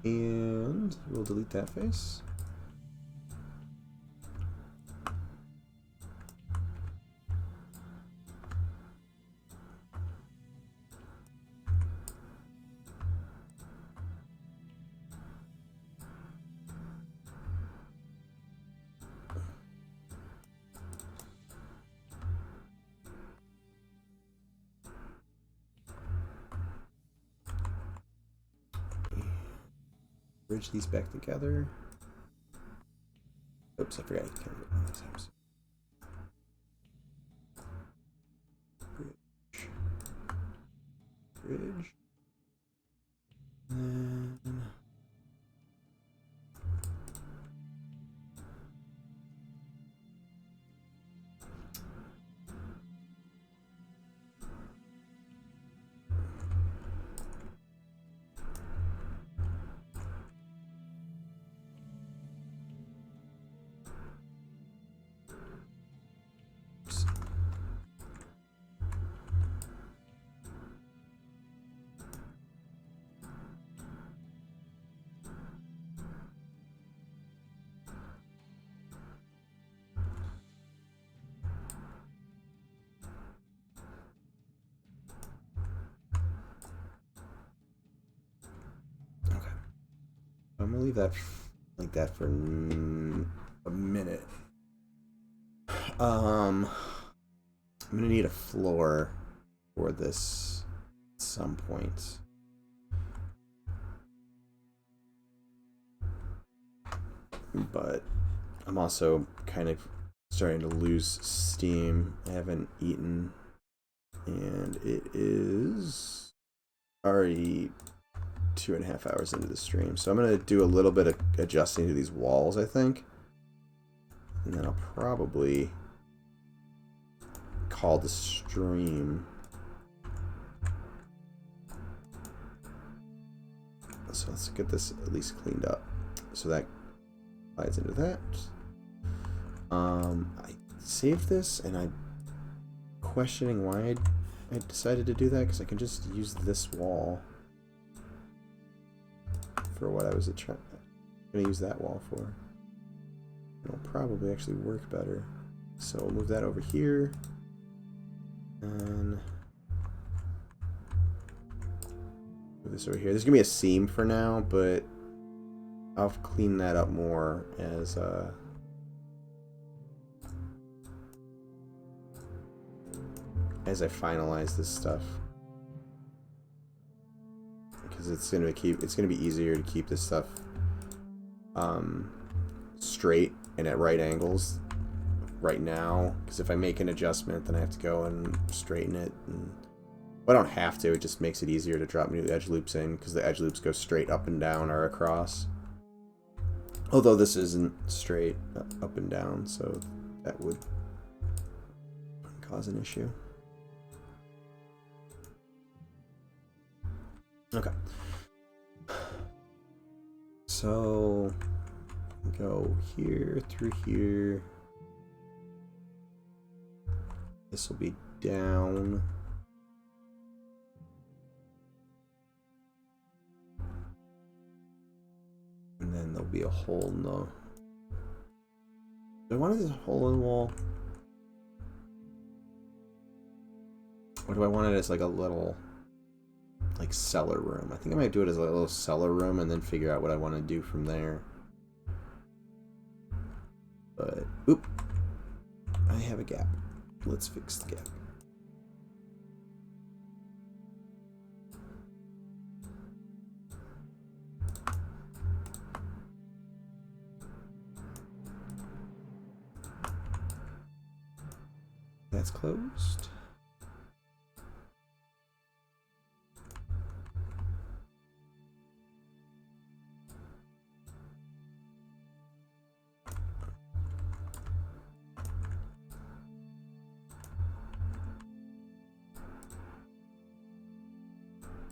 And we'll delete that face. Bridge these back together. Oops, I forgot you can't do it one of these times. Bridge. Bridge. And then... I'm gonna leave that like that for a minute. I'm gonna need a floor for this at some point. But I'm also kind of starting to lose steam. I haven't eaten, and it is already 2.5 hours into the stream. So I'm going to do a little bit of adjusting to these walls, I think. And then I'll probably call the stream. So let's get this at least cleaned up. So that slides into that. I saved this, and I'm questioning why I decided to do that, because I can just use this wall for what I was going to use that wall for. It'll probably actually work better. So we'll move that over here. And move this over here. There's going to be a seam for now, but I'll clean that up more as I finalize this stuff. Because it's going to be easier to keep this stuff straight and at right angles right now, because if I make an adjustment, then I have to go and straighten it. And well, I don't have to, it just makes it easier to drop new edge loops in, because the edge loops go straight up and down or across. Although this isn't straight up and down, so that would cause an issue. Okay. So go here through here. This will be down. And then there'll be a hole in the... Do I want this hole in the wall? Or do I want it as like a little, like, cellar room? I think I might do it as a little cellar room and then figure out what I want to do from there. But, oop. I have a gap. Let's fix the gap. That's closed.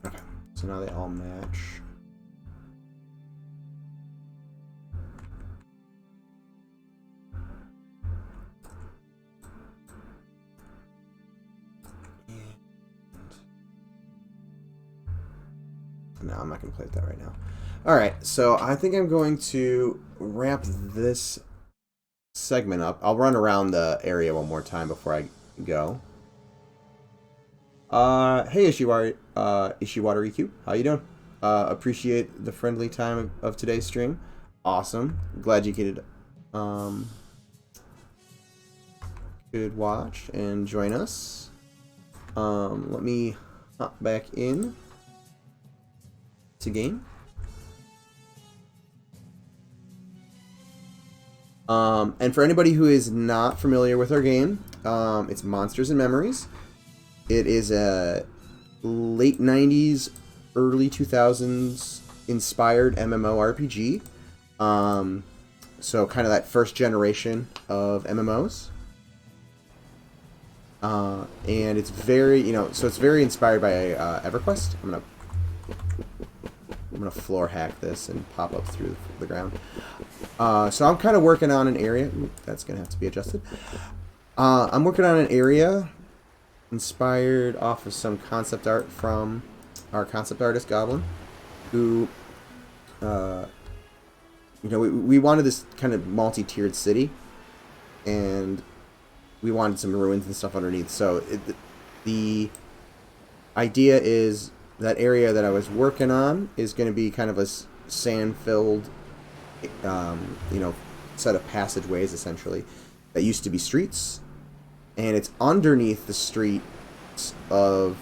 Okay, so now they all match. No, I'm not going to play with that right now. Alright, so I think I'm going to wrap this segment up. I'll run around the area one more time before I go. Hey Ishiwater EQ, how you doing? Appreciate the friendly time of today's stream. Awesome. Glad you could watch and join us. Let me hop back in to game. And for anybody who is not familiar with our game, it's Monsters and Memories. It is a late 90s, early 2000s inspired MMORPG. So kind of that first generation of MMOs. And it's very, so it's very inspired by EverQuest. I'm gonna floor hack this and pop up through the ground. So I'm kind of working on an area. Ooh, that's gonna have to be adjusted. I'm working on an area inspired off of some concept art from our concept artist Goblin, who, we wanted this kind of multi-tiered city, and we wanted some ruins and stuff underneath. So the idea is that area that I was working on is going to be kind of a sand-filled, set of passageways, essentially, that used to be streets. And it's underneath the streets of,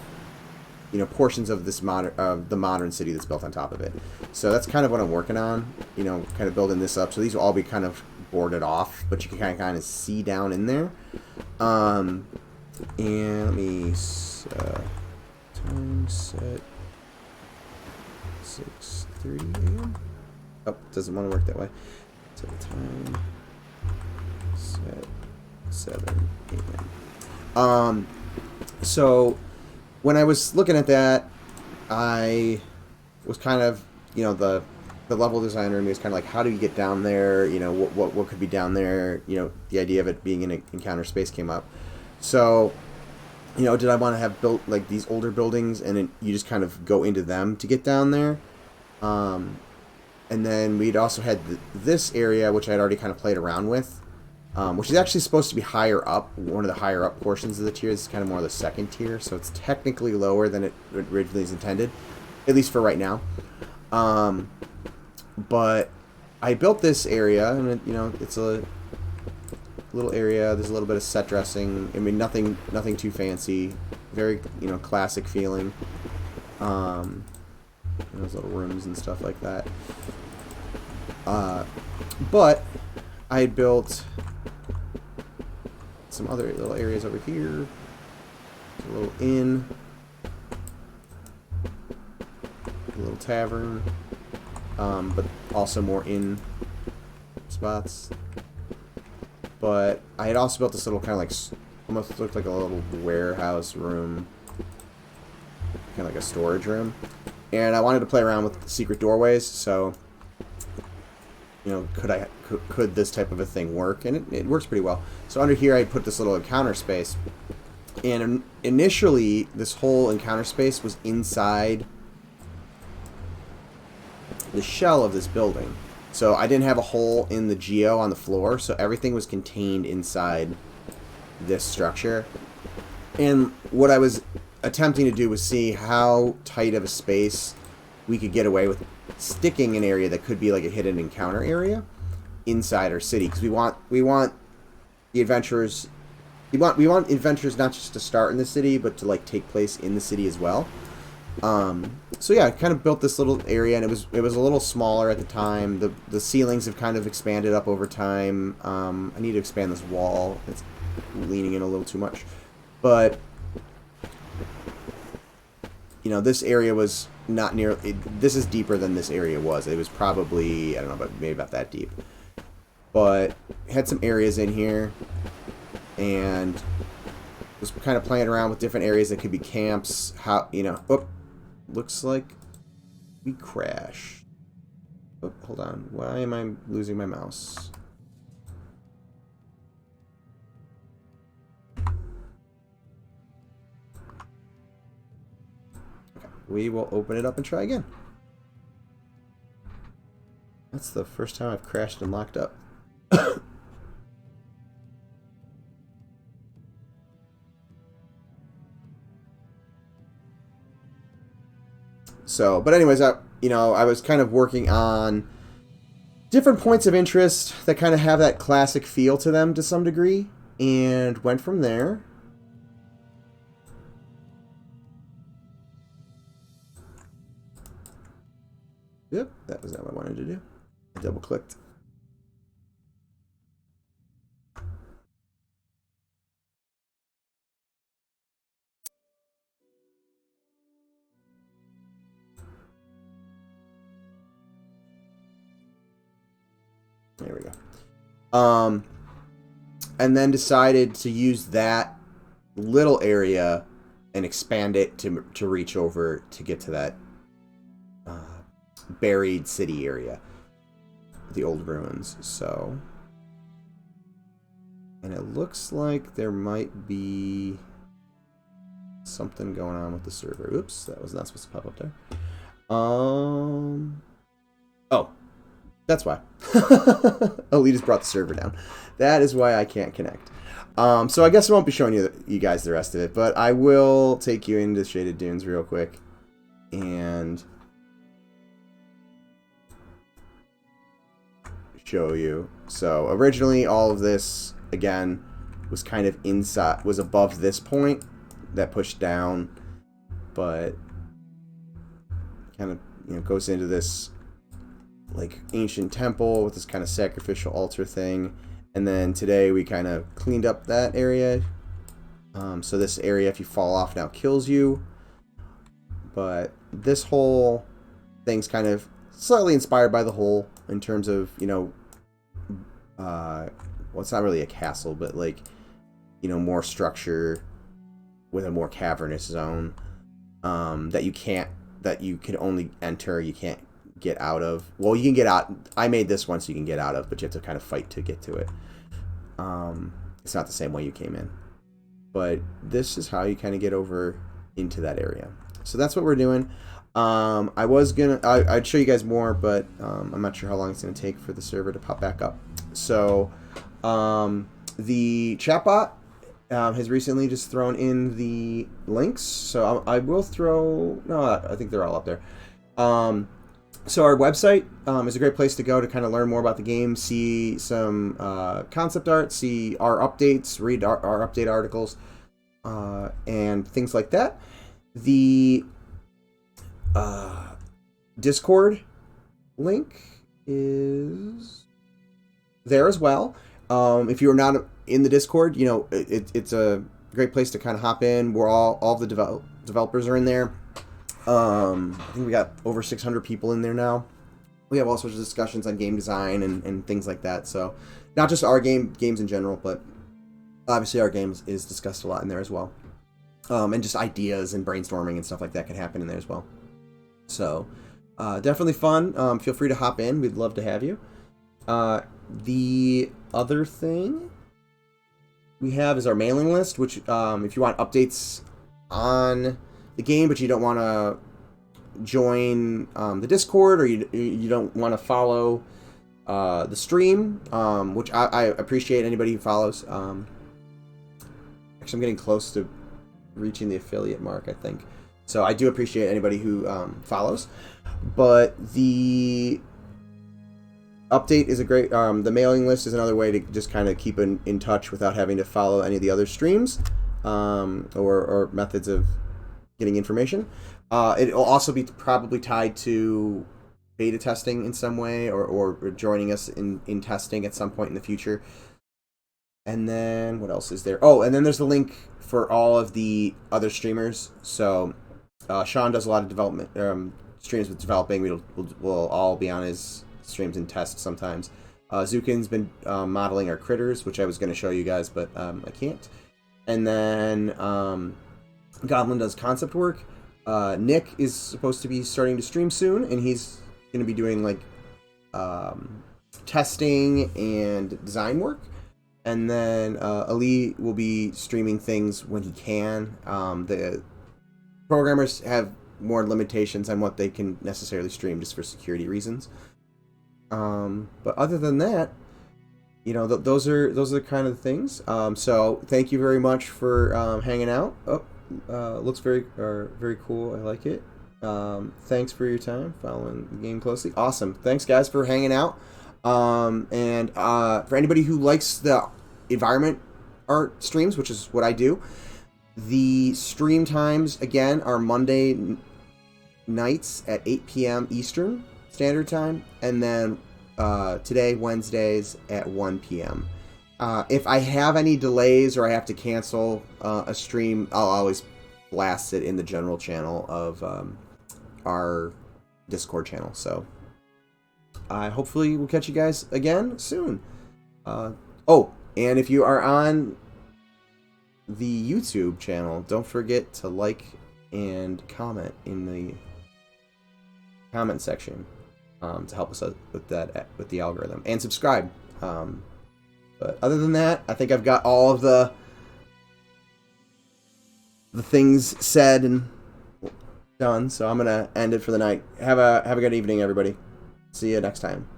portions of this the modern city that's built on top of it. So that's kind of what I'm working on, kind of building this up. So these will all be kind of boarded off, but you can kind of see down in there. And let me time set 6:30 a.m. Oh, doesn't want to work that way. So the time set 7 a.m. So when I was looking at that, I was kind of, the level designer in me was kind of like, how do you get down there? What could be down there? The idea of it being in an encounter space came up. So, did I want to have built like these older buildings and you just kind of go into them to get down there? And then we'd also had this area, which I'd already kind of played around with. which is actually supposed to be higher up. One of the higher up portions of the tier is kind of more the second tier, so it's technically lower than it originally is intended, at least for right now. But I built this area, and it, you know, it's a little area. There's a little bit of set dressing. I mean, nothing too fancy. Very, you know, classic feeling. Those little rooms and stuff like that. But I had built some other little areas over here. A little inn. A little tavern. But also more inn spots. But I had also built this little kind of like, almost looked like a little warehouse room. Kind of like a storage room. And I wanted to play around with secret doorways, so, you know, could this type of a thing work? And it works pretty well. So under here I put this little encounter space. And initially, this whole encounter space was inside the shell of this building. So I didn't have a hole in the geo on the floor, so everything was contained inside this structure. And what I was attempting to do was see how tight of a space we could get away with sticking an area that could be like a hidden encounter area inside our city, because we want the adventurers, we want adventures not just to start in the city, but to like take place in the city as well. So yeah, I kind of built this little area, and it was a little smaller at the time. The ceilings have kind of expanded up over time. I need to expand this wall. It's leaning in a little too much, but you know, this area was not near. This is deeper than this area was. It was probably, I don't know, but maybe about that deep. But had some areas in here, and was kind of playing around with different areas that could be camps. How, you know? Oh, looks like we crashed. Oh, hold on. Why am I losing my mouse? We will open it up and try again. That's the first time I've crashed and locked up. So, but anyways, I was kind of working on different points of interest that kind of have that classic feel to them to some degree, and went from there. Yep, that was not what I wanted to do. I double-clicked. There we go. And then decided to use that little area and expand it to reach over to get to that buried city area, the old ruins. So, and it looks like there might be something going on with the server. Oops, that was not supposed to pop up there. Oh, that's why. Elite brought the server down. That is why I can't connect. So I guess I won't be showing you guys the rest of it, but I will take you into Shaded Dunes real quick and show you. So originally all of this again was kind of inside, was above this point that pushed down, but kind of, you know, goes into this like ancient temple with this kind of sacrificial altar thing. And then today we kind of cleaned up that area. So this area, if you fall off now, kills you. But this whole thing's kind of slightly inspired by the whole, in terms of, you know, well, it's not really a castle, but like, you know, more structure with a more cavernous zone that you can only enter, you can't get out of. Well, you can get out. I made this one so you can get out of, but you have to kind of fight to get to it. It's not the same way you came in. But this is how you kind of get over into that area. So that's what we're doing. I'd show you guys more, but I'm not sure how long it's going to take for the server to pop back up. So the chatbot has recently just thrown in the links. So I will throw... No, I think they're all up there. So our website is a great place to go to kind of learn more about the game, see some concept art, see our updates, read our update articles, and things like that. The Discord link is there as well. If you're not in the Discord, you know, it's a great place to kind of hop in. We're all the developers are in there. I think we got over 600 people in there now. We have all sorts of discussions on game design and things like that. So not just our games in general, but obviously our games is discussed a lot in there as well. And just ideas and brainstorming and stuff like that can happen in there as well. So definitely fun. Feel free to hop in. We'd love to have you. The other thing we have is our mailing list, which if you want updates on the game, but you don't want to join the Discord, or you don't want to follow the stream, which I appreciate anybody who follows. Actually, I'm getting close to reaching the affiliate mark, I think. So I do appreciate anybody who follows. But the update is a great... the mailing list is another way to just kind of keep in touch without having to follow any of the other streams or methods of getting information. It'll also be probably tied to beta testing in some way, or joining us in testing at some point in the future. And then what else is there? Oh, and then there's the link for all of the other streamers. So Sean does a lot of development streams with developing. We'll all be on his streams and test sometimes. Zukin's been modeling our critters, which I was going to show you guys, but I can't. And then Goblin does concept work. Nick is supposed to be starting to stream soon, and he's going to be doing like testing and design work. And then Ali will be streaming things when he can. The programmers have more limitations on what they can necessarily stream just for security reasons. But other than that, you know, those are the kind of things. So thank you very much for hanging out. Looks very cool. I like it. Thanks for your time following the game closely. Awesome. Thanks guys for hanging out. And for anybody who likes the environment art streams, which is what I do, the stream times again are Monday nights at 8 p.m. Eastern Standard Time, and then today, Wednesdays at 1 p.m. If I have any delays or I have to cancel a stream, I'll always blast it in the general channel of our Discord channel. So hopefully we'll catch you guys again soon. Oh, and if you are on the YouTube channel, don't forget to like and comment in the comment section to help us out with that, with the algorithm, and subscribe. But other than that, I think I've got all of the things said and done, so I'm gonna end it for the night. Have a good evening, everybody. See you next time.